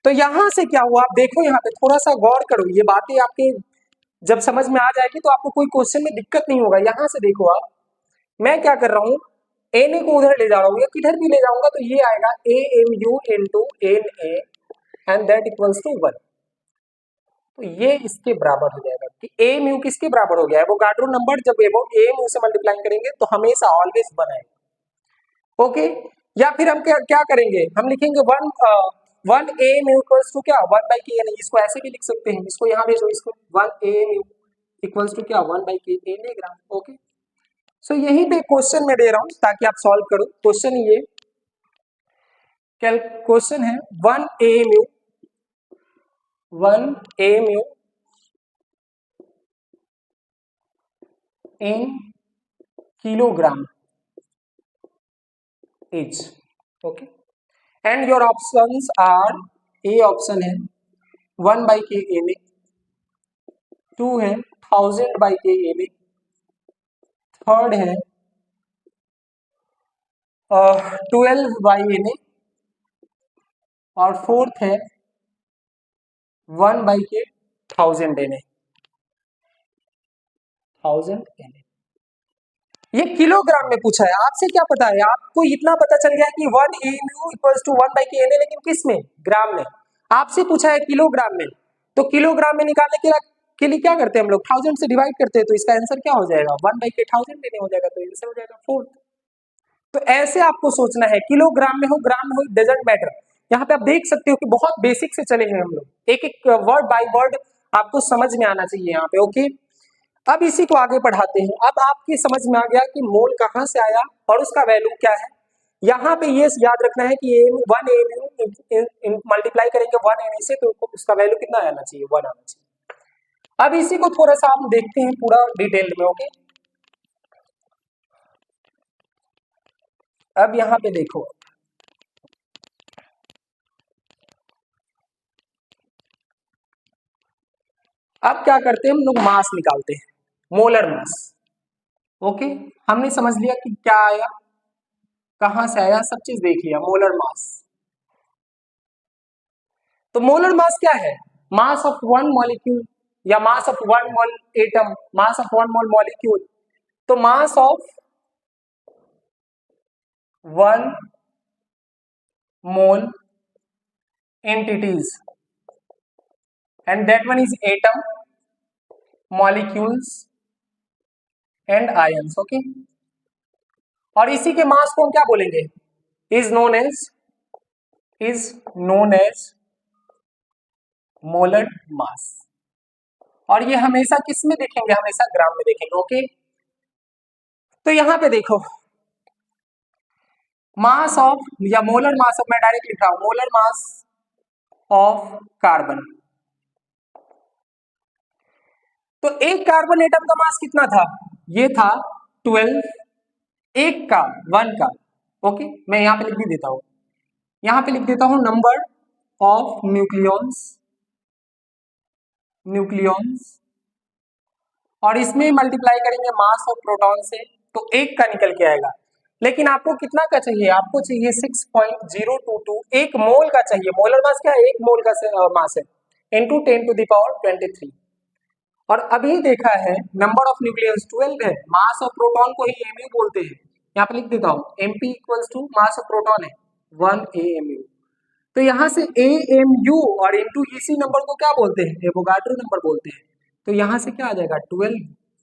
तो यहां से क्या हुआ, आप देखो यहाँ पे थोड़ा सा गौर करो, ये बातें आपके जब समझ में आ जाएगी तो आपको कोई क्वेश्चन में दिक्कत नहीं होगा। यहाँ से देखो आप, मैं क्या कर रहा हूँ, Na को उधर ले जा रहा हूँ या किधर भी ले जाऊंगा तो ये आएगा AMU into Na and that equals to 1, तो ये इसके बराबर हो जाएगा कि AMU किसके बराबर हो गया है, एवोगाड्रो नंबर, जब AMU से मल्टीप्लाई करेंगे तो हमेशा ऑलवेज 1 आएगा, ओके। या फिर हम क्या करेंगे, हम लिखेंगे 1 AMU इक्वल्स टू क्या 1 बाई के, इसको ऐसे भी लिख सकते हैं, इसको यहाँ भेजो, इसको 1 AMU इक्वल्स टू क्या 1 बाई के Na ग्राम, ओके। सो यहीं पे क्वेश्चन में दे रहा हूं ताकि आप सॉल्व करो। क्वेश्चन ये क्वेश्चन है 1 AMU in kilogram each. Okay, and your options are, A option है 1/kMA, 2 है 1000/kMA, थर्ड है 12/NA और फोर्थ है 1/1000 NA। ये किलोग्राम में पूछा है, आपसे क्या पता है, आपको इतना पता चल गया कि 1 AMU इक्वल्स टू 1/kNA, लेकिन किस में, ग्राम में। आपसे पूछा है किलोग्राम में, तो किलोग्राम में निकालने के लिए क्या करते हैं हम लोग, 1000 से डिवाइड करते हैं, तो इसका आंसर क्या हो जाएगा 1/1000 NA हो जाएगा, तो आंसर हो जाएगा 4। तो ऐसे आपको सोचना है, किलोग्राम में हो ग्राम में हो डजंट मैटर। यहाँ पे आप देख सकते हो कि बहुत बेसिक से चले हैं हम लोग, एक एक वर्ड बाय वर्ड आपको समझ में आना चाहिए यहाँ पे। ओके, अब इसी को आगे बढ़ाते हैं। अब आपकी समझ में आ गया कि मोल कहाँ से आया और उसका वैल्यू क्या है। यहाँ पे ये याद रखना है कि 1 AMU मल्टीप्लाई करेंगे 1 NA से, तो उसका वैल्यू कितना आना चाहिए, 1 आना चाहिए। अब इसी को थोड़ा सा हम देखते हैं पूरा डिटेल में। ओके, अब यहाँ पे देखो, अब क्या करते हैं हम लोग, मास निकालते हैं, मोलर मास। ओके, हमने समझ लिया कि क्या आया, कहां से आया, सब चीज देख लिया, मोलर मास। तो मोलर मास क्या है, मास ऑफ वन मॉलिक्यूल या mass of one mole atom, mass of one mole molecule. तो mass of one mole entities, and that one is atom, molecules and ions. Okay, और इसी के मास को हम क्या बोलेंगे, is known as molar mass. और ये हमेशा किस में देखेंगे, हमेशा ग्राम में देखेंगे। ओके, तो यहां पे देखो, मास ऑफ या मोलर मास ऑफ, मैं डायरेक्ट लिख रहा हूं, मोलर मास ऑफ कार्बन। तो एक कार्बन एटम का मास कितना था, ये था 12, एक का 1 का। ओके, मैं यहां पे लिख भी देता हूं, यहां पे लिख देता हूं नंबर ऑफ न्यूक्लियॉन्स, और इसमें मल्टीप्लाई करेंगे मास ऑफ प्रोटॉन से, तो एक का निकल के आएगा। लेकिन आपको कितना का चाहिए, आपको चाहिए 6.022, एक मोल का चाहिए। मोलर मास क्या है, एक मोल का मास है, इनटू 10⁻23। और अभी देखा है नंबर ऑफ न्यूक्लियस 12 है, मास ऑफ प्रोटॉन को ही एमयू बोलते हैं। यहाँ पे लिख देता हूँ, MP equals to mass of proton है 1 AMU। तो यहाँ से AMU और इनटू इसी नंबर को क्या बोलते हैं, एवोगाड्रो नंबर बोलते हैं। तो यहाँ से क्या आ जाएगा 12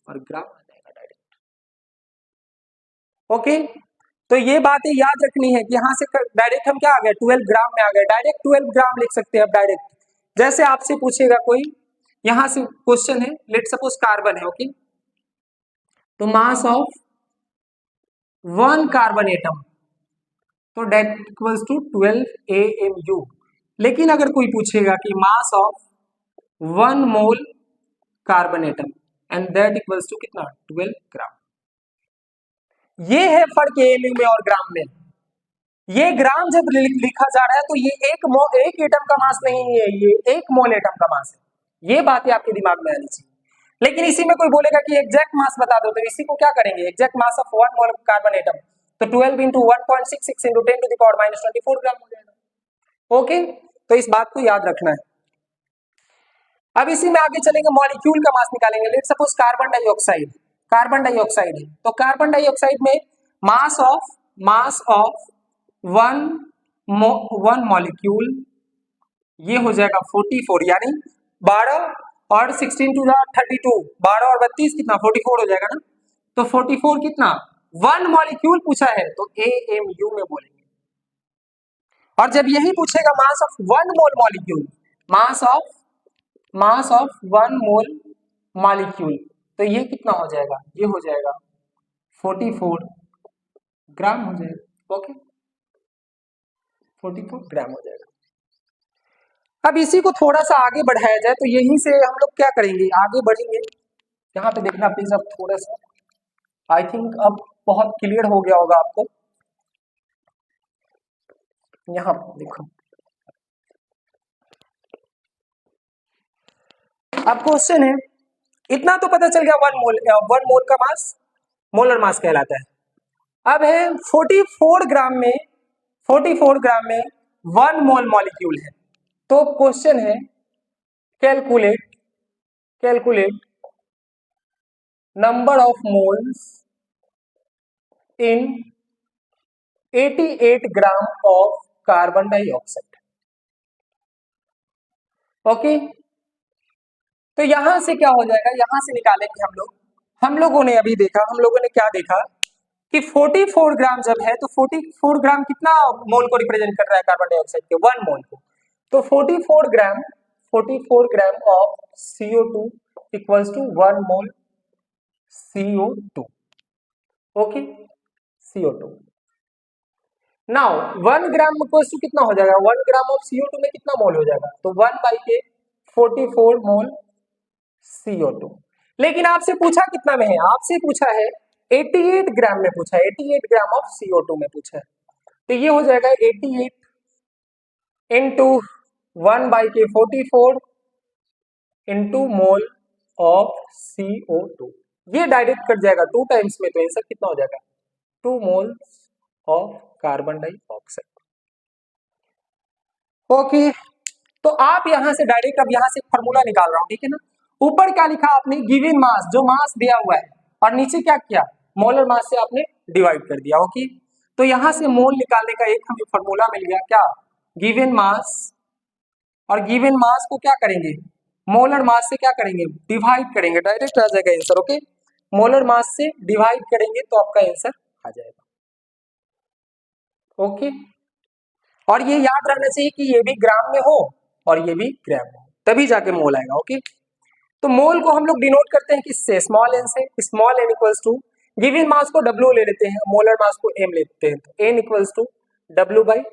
और ग्राम आ जाएगा डायरेक्ट। ओके, तो ये बातें याद रखनी है कि यहाँ से डायरेक्ट हम क्या आ गए, 12 ग्राम में आ गए, डायरेक्ट 12 ग्राम लिख सकते हैं अब डायरेक्ट। जैसे आपसे पूछेगा कोई, यहां से क्वेश्चन है, लेट सपोज कार्बन है। ओके, तो मास ऑफ 1 कार्बन एटम, तो डेट इक्वल्स टू 12 AMU। लेकिन अगर कोई पूछेगा कि mass of 1 mole carbon atom, and that equals to कितना, 12 ग्राम। ये है फर्क AMU में और ग्राम में। ये ग्राम जब लिखा जा रहा है तो ये एक एटम का मास नहीं है, ये 1 मोल एटम का मास है। ये बातें आपके दिमाग में आनी चाहिए। लेकिन इसी में कोई बोलेगा कि एग्जैक्ट मास बता दो, तो इसी को क्या करेंगे, exact mass of 1 mole carbon atom, तो 12 इंटू 1.66 इंटू 10⁻24 ग्राम हो जाएगा। ओके, तो इस बात को याद रखना है। अब इसी में आगे चलेंगे, मॉलिक्यूल का मास निकालेंगे। लेट सपोज कार्बन डाइऑक्साइड है, तो कार्बन डाइऑक्साइड में मास ऑफ वन मॉलिक्यूल, ये हो जाएगा 44, यानी 12 और 16 टू 32, 12 और 32 कितना 44 हो जाएगा ना। तो 44 कितना, 1 मॉलिक्यूल पूछा है तो AMU में बोलेंगे। और जब यही पूछेगा मास of 1 mole molecule, mass of 1 mole molecule, तो ये कितना हो जाएगा, ये हो जाएगा 44 ग्राम हो जाएगा। ओके, 44 ग्राम हो जाएगा। अब इसी को थोड़ा सा आगे बढ़ाया जाए तो यहीं से हम लोग क्या करेंगे, आगे बढ़ेंगे। यहाँ पे देखना प्लीज, अब थोड़ा सा आई थिंक अब बहुत क्लियर हो गया होगा आपको। यहाँ देखो, अब क्वेश्चन है, इतना तो पता चल गया, 1 मोल का मास मोलर मास कहलाता है। अब है 44 ग्राम में 1 मोल मॉलिक्यूल है। तो क्वेश्चन है calculate number of moles in 88 gram of carbon dioxide. Okay, तो यहां से क्या हो जाएगा, यहां से निकालेंगे हम लोगों ने अभी देखा, हम लोगों ने क्या देखा कि 44 ग्राम जब है तो 44 ग्राम कितना मोल को रिप्रेजेंट कर रहा है कार्बन डाइऑक्साइड के, 1 मोल को। तो 44 gram of CO2 equals to 1 mole CO2। Okay, CO2। Now 1 gram equals to कितना हो जाएगा, 1 ग्राम ऑफ CO2 में कितना मोल हो जाएगा, तो 1/के 44 मोल CO2। लेकिन आपसे पूछा कितना में है, आपसे पूछा है 88 ग्राम में पूछा है, 88 ग्राम ऑफ CO2 में पूछा है। तो ये हो जाएगा 88 इंटू 1/के 44 इंटू मोल ऑफ CO2। ये डायरेक्ट कट जाएगा 2 टाइम्स में, तो आंसर कितना हो जाएगा, 2 moles of carbon dioxide. Okay, तो आप यहां से डायरेक्ट, अब यहां से फॉर्मूला निकाल रहा हूं, ठीक है ना। ऊपर क्या लिखा आपने, गिवन मास, जो मास दिया हुआ है, और नीचे क्या किया, मोलर मास से आपने डिवाइड कर दिया। ओके, तो यहां से मोल निकालने का एक हमें फॉर्मूला मिल गया, क्या, गिवन मास, और गिवन मास को क्या करेंगे, मोलर मास से क्या करेंगे, डिवाइड करेंगे, डायरेक्ट आ जाएगा आंसर। ओके, मोलर मास से डिवाइड करेंगे तो आपका आंसर आ जाएगा। ओके, और ये याद रखना चाहिए कि ये भी ग्राम में हो और ये भी ग्राम में हो, तभी जाके मोल आएगा। ओके, तो मोल को हम लोग डिनोट करते हैं किससे, स्मॉल एन से। Small n equals to, given mass को W ले लेते हैं, मोलर मास को M लेते हैं, तो N इक्वल्स टू W/M,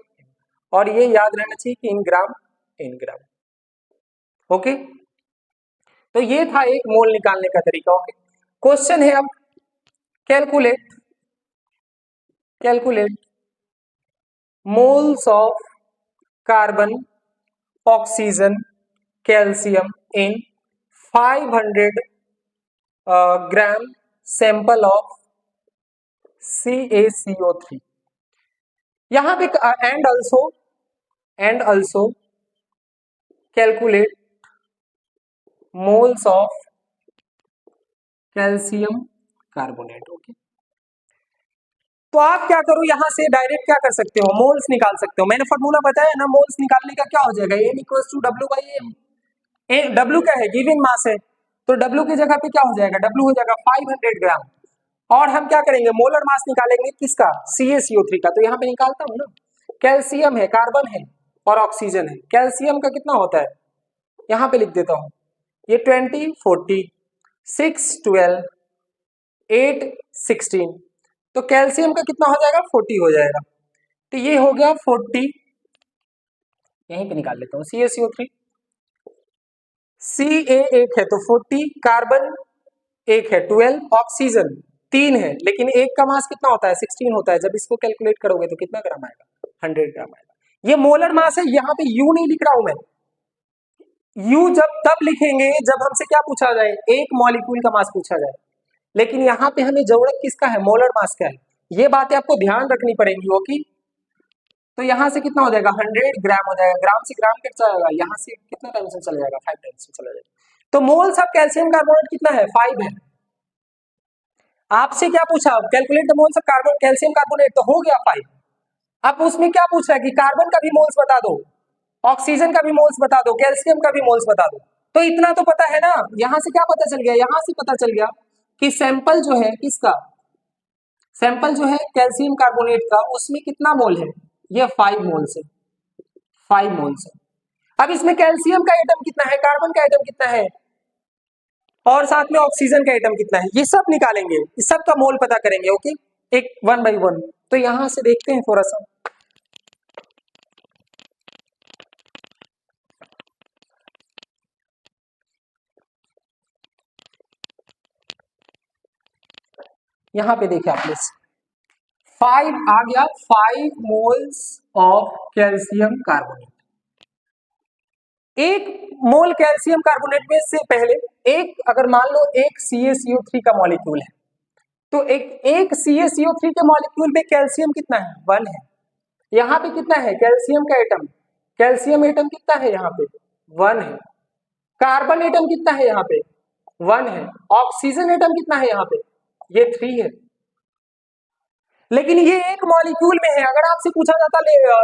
और ये याद रहना चाहिए कि इन ग्राम इन ग्राम। ओके, तो ये था एक मोल निकालने का तरीका। ओके, क्वेश्चन है अब calculate moles of carbon, oxygen, calcium in 500 gram sample of CaCO3। यहां पे and also calculate moles of calcium carbonate. Okay, तो आप क्या करो, यहां से डायरेक्ट क्या कर सकते हो, मोल्स निकाल सकते हो। मैंने फॉर्मूला बताया ना, मोल्स निकालने का क्या हो जाएगा, N equals to W/M। W क्या है, गिवन मास है, तो W की जगह पे क्या हो जाएगा, W हो जाएगा 500 ग्राम, और हम क्या करेंगे, मोलर मास निकालेंगे किसका, CaCO3 का। तो यहाँ पे निकालता हूँ ना, कैल्शियम है, कार्बन है और ऑक्सीजन है। कैल्शियम का कितना होता है, यहाँ पे लिख देता हूँ, ये 20, 40, 6, 12, 8, 16, तो कैल्शियम का कितना हो जाएगा, 40 हो जाएगा। तो ये हो गया 40, यहीं पे निकाल लेता हूँ, CaCO3, Ca एक है तो 40, कार्बन एक है 12, ऑक्सीजन 3 है, लेकिन एक का मास कितना होता है, 16 होता है। जब इसको कैलकुलेट करोगे तो कितना ग्राम आएगा, 100 ग्राम आएगा। ये मोलर मास है, यहाँ पे U नहीं लिख रहा हूं मैं, U जब तब लिखेंगे जब हमसे क्या पूछा जाए, एक मॉलिक्यूल का मास पूछा जाए, लेकिन यहाँ पे हमें जरूरत किसका है, मोलर मास का है। ये बातें आपको ध्यान रखनी पड़ेंगी। ओके, तो यहाँ से कितना हो जाएगा, 100 ग्राम हो जाएगा, ग्राम से ग्राम कट जाएगा, यहाँ से कितना टाइम्स चला जाएगा, 5 टाइम्स चला जाएगा। तो मोल्स ऑफ कैल्शियम कार्बोनेट कितना है, 5 है। आपसे क्या पूछा, calculate the moles of carbon calcium carbonate, तो हो गया 5। अब उसमें क्या पूछा है कि कार्बन का भी मोल्स बता दो, ऑक्सीजन का भी मोल्स बता दो, कैल्शियम का भी मोल्स बता दो। तो इतना तो पता है ना, यहां से क्या पता चल गया, यहां से पता चल गया कि सैंपल जो है किसका, सैंपल जो है कैल्शियम कार्बोनेट का, उसमें कितना मोल है, ये 5 मोल्स है, 5 मोल्स है। अब इसमें कैल्शियम का एटम कितना है, कार्बन का एटम कितना है, और साथ में ऑक्सीजन का एटम कितना है, ये सब निकालेंगे, इस सब का मोल पता करेंगे। ओके, एक 1 by 1। तो यहां से देखते हैं थोड़ा सा, यहां पे देखिए आप लिस्ट 5 आ गया, 5 मोल्स ऑफ कैल्शियम कार्बोनेट। एक मोल कैल्शियम कार्बोनेट में से पहले एक, अगर मान लो एक CaCO3 का मॉलिक्यूल है, तो एक CaCO3 के मॉलिक्यूल में कैल्शियम कितना है, 1 है। यहाँ पे कितना है कैल्शियम का एटम, कैल्शियम एटम कितना है यहाँ पे, 1 है। कार्बन एटम कितना है यहाँ पे, 1 है। ऑक्सीजन एटम कितना है यहाँ पे, ये 3 है। लेकिन ये एक मॉलिक्यूल में है। अगर आपसे पूछा जाता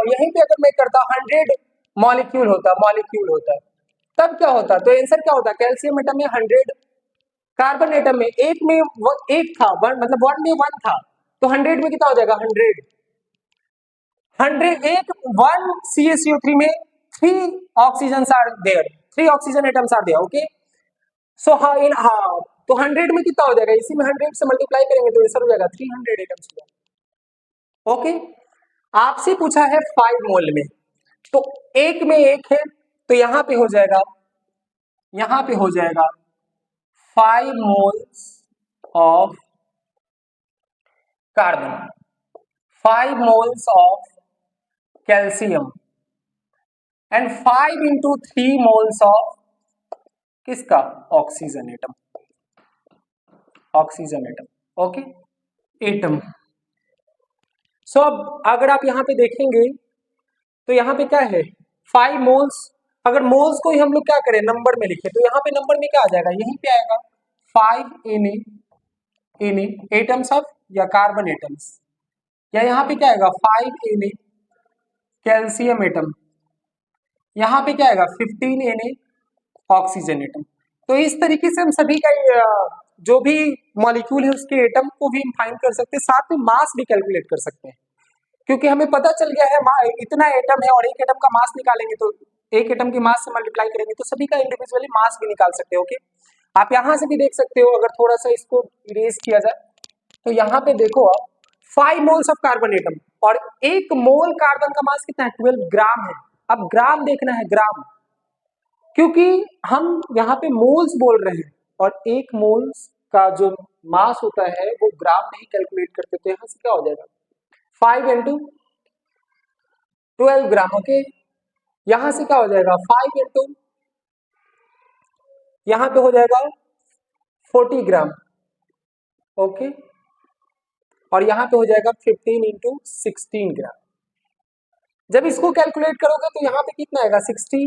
यहीं पे अगर मैं करता 100 मॉलिक्यूल होता तब क्या होता, तो आंसर क्या होता, कैल्शियम एटम में 100, कार्बन एटम में एक में एक था, मतलब 1 में 1 था, तो 100 में कितना हो जाएगा, 100 एक 1 CaCO3 में 3 oxygen are there, 3 oxygen atoms are there, okay. So हाँ तो 100 में कितना हो जाएगा, इसी में 100 से मल्टीप्लाई करेंगे तो आंसर हो जाएगा 300 एटम्स हो जाएगा, ओके। आपसे पूछा है 5 मोल में, तो एक में एक है, तो यहां पे हो जाएगा, 5 moles of carbon, 5 moles of calcium and 5 into 3 moles of किसका, ऑक्सीजन एटम, ओके, एटम। सो अब अगर आप यहां पे देखेंगे तो यहां पे क्या है, 5 मोल्स, अगर मोल्स को ही हम लोग क्या करें नंबर में लिखे, तो यहां पे नंबर में क्या आ जाएगा, यहीं पे आएगा 5 Na एटम्स ऑफ या कार्बन एटम्स, या यहाँ पे क्या आएगा 5 Na कैल्शियम एटम, यहाँ पे क्या आएगा 15 Na ऑक्सीजन एटम। तो इस तरीके से हम सभी का जो भी मॉलिक्यूल है उसके एटम को भी फाइंड कर सकते हैं, साथ में मास भी कैलकुलेट कर सकते हैं, क्योंकि हमें पता चल गया है इतना एटम है और एक एटम का मास निकालेंगे तो एक एटम की मास से मल्टीप्लाई करेंगे तो सभी का इंडिविजुअली मास भी निकाल सकते हैं, ओके। आप यहां से भी देख सकते हो, अगर थोड़ा सा इसको इरेज किया जाए तो यहाँ पे देखो आप 5 मोल्स ऑफ कार्बन एटम और एक मोल कार्बन का मास कितना है, 12 ग्राम है। अब ग्राम देखना है, ग्राम, क्योंकि हम यहाँ पे मोल्स बोल रहे हैं और एक मोल्स का जो मास होता है वो ग्राम में ही कैलकुलेट करते, तो यहाँ से क्या हो जाएगा 5 इंटू 12 ग्राम, ओके। यहां से क्या हो जाएगा 5 इंटू, यहां पे हो जाएगा 40 ग्राम, ओके, और यहां पे हो जाएगा 15 इंटू 16 ग्राम। जब इसको कैलकुलेट करोगे तो यहाँ पे कितना आएगा 60,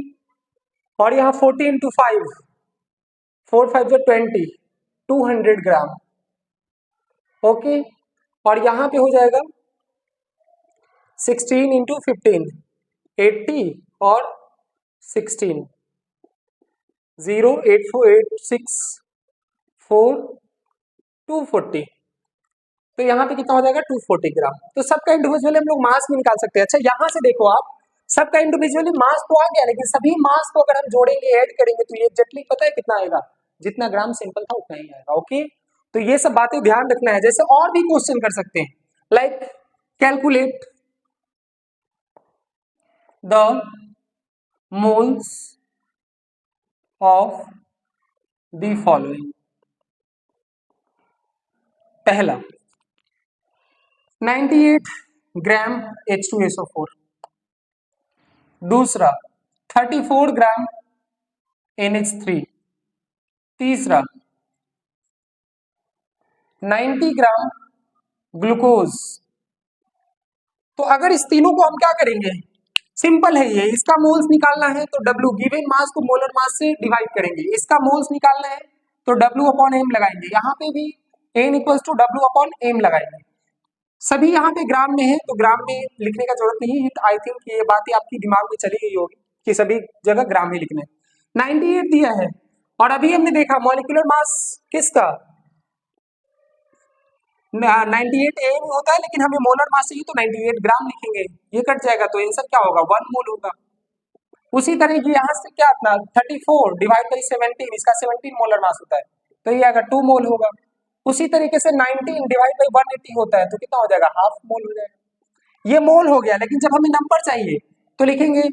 और यहाँ 40 इंटू 5, 4 5 जो 20, 200 ग्राम, ओके। और यहाँ पे हो जाएगा 16 इंटू 15, 80 और 16, 0 8 4 8 6 4 240, तो यहाँ पे कितना हो जाएगा 240 ग्राम। तो सबका इंडिविजुअली हम लोग मास भी निकाल सकते हैं। अच्छा यहाँ से देखो आप, सबका इंडिविजुअली मास तो आ गया, लेकिन सभी मास को अगर हम जोड़ेंगे ऐड करेंगे तो ये एग्जैक्टली पता है कितना आएगा, जितना ग्राम सिंपल था उतना ही आएगा, ओके। तो ये सब बातें ध्यान रखना है। जैसे और भी क्वेश्चन कर सकते हैं, like calculate the moles of the following. पहला 98 ग्राम H2SO4, दूसरा 34 ग्राम NH3, तीसरा 90 ग्राम ग्लूकोज। तो अगर इस तीनों को हम क्या करेंगे, सिंपल है ये, इसका मोल्स निकालना है तो W गिवन मास को मोलर मास से डिवाइड करेंगे, इसका मोल्स निकालना है तो W अपॉन M लगाएंगे, यहाँ पे भी N equals to W upon M लगाएंगे। सभी यहाँ पे ग्राम में है तो ग्राम में लिखने का जरूरत नहीं है, आई थिंक ये बातें आपकी दिमाग में चली गई होगी कि सभी जगह ग्राम ही लिखना है। 98 दिया है और अभी हमने देखा मॉलिक्यूलर मास किसका 98 AM होता है, लेकिन हमें मोलर मास चाहिए तो 98 ग्राम लिखेंगे, ये कट जाएगा तो आंसर क्या होगा 1 मोल होगा। उसी तरह की यहाँ से क्या अपना 34 डिवाइड बाई 17, इसका 17 मोलर मास होता है तो ये अगर 2 मोल होगा। उसी तरीके से 19 डिवाइड बाई 180 होता है तो कितना हो जाएगा, हाफ मोल हो जाएगा। ये मोल हो गया, लेकिन जब हमें नंबर चाहिए तो लिखेंगे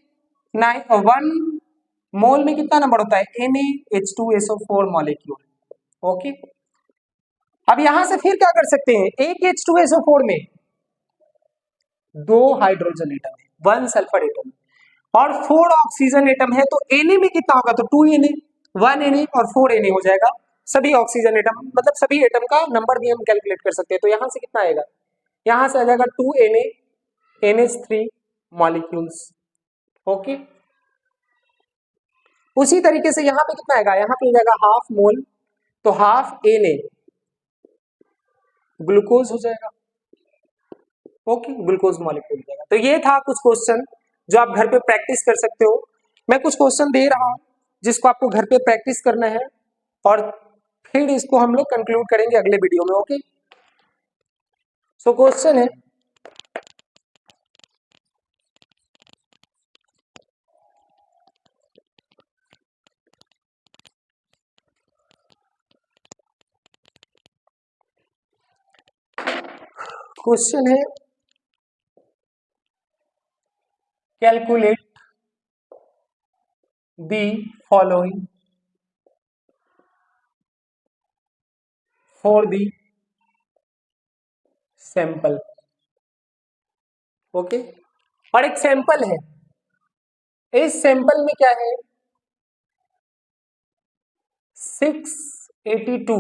1 मोल में कितना नंबर होता है, NaH2SO4 मॉलिक्यूल, ओके। अब यहां से फिर क्या कर सकते हैं, एक H2SO4 में 2 हाइड्रोजन एटम है, 1 सल्फर एटम और 4 ऑक्सीजन एटम है, तो Na में कितना होगा, तो 2Na, 1Na और 4Na हो जाएगा। सभी ऑक्सीजन एटम मतलब सभी एटम का नंबर भी हम कैलकुलेट कर सकते हैं। तो यहां से कितना आएगा, यहां से आ जाएगा 2Na NH3 मॉलिक्यूल्स। ओके, उसी तरीके से यहां पे कितना आएगा, यहां पे हो जाएगा हाफ मोल, तो हाफ Na ग्लूकोज हो जाएगा। ओके, ग्लूकोज मॉलिक्यूल हो जाएगा। तो ये था कुछ क्वेश्चन जो आप घर पे प्रैक्टिस कर सकते हो। मैं कुछ क्वेश्चन दे रहा हूं जिसको आपको घर पे प्रैक्टिस करना है और फिर इसको हम लोग कंक्लूड करेंगे अगले वीडियो में। ओके, सो क्वेश्चन है, क्वेश्चन है calculate the following for the sample. Okay, और एक सैंपल है, इस सैंपल में क्या है 682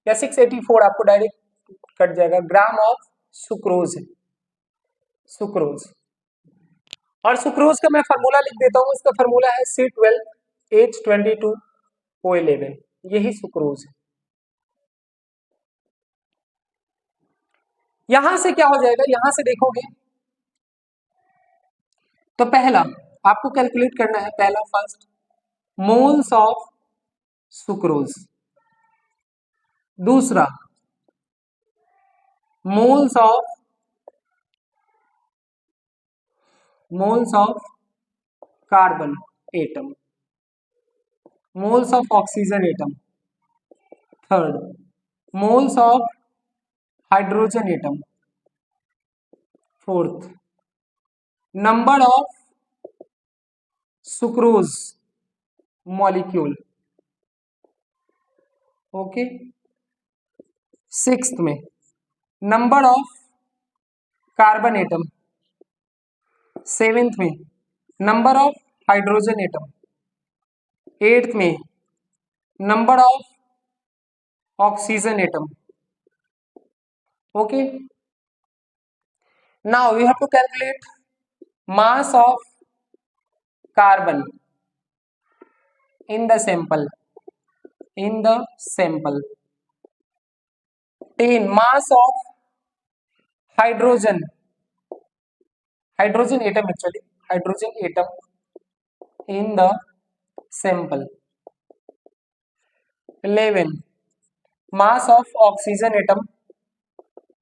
या 684, आपको डायरेक्ट कट जाएगा, ग्राम ऑफ सुक्रोज है, सुक्रोज। और सुक्रोज का मैं फार्मूला लिख देता हूं, इसका फार्मूला है C12H22O11, यही सुक्रोज है। यहां से क्या हो जाएगा, यहां से देखोगे तो पहला आपको कैलकुलेट करना है, पहला फर्स्ट मोल्स ऑफ सुक्रोज, दूसरा moles of carbon atom, moles of oxygen atom, third moles of hydrogen atom, fourth number of sucrose molecule. Okay, sixth में number of carbon atom, seventh में number of hydrogen atom, eighth में number of oxygen atom. Okay, now we have to calculate mass of carbon in the sample, 10 mass of hydrogen atom, actually hydrogen atom in the sample, 11 mass of oxygen atom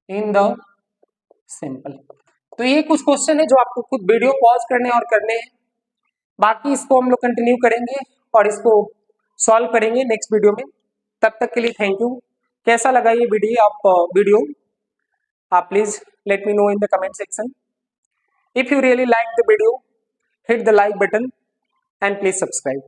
in the sample। तो ये कुछ question है जो आपको खुद video pause करने और करने हैं, बाकी इसको हम लोग कंटिन्यू करेंगे और इसको सॉल्व करेंगे नेक्स्ट वीडियो में। तब तक के लिए थैंक यू। कैसा लगा ये वीडियो आप please let me know in the comment section. If you really like the video, hit the like button and please subscribe।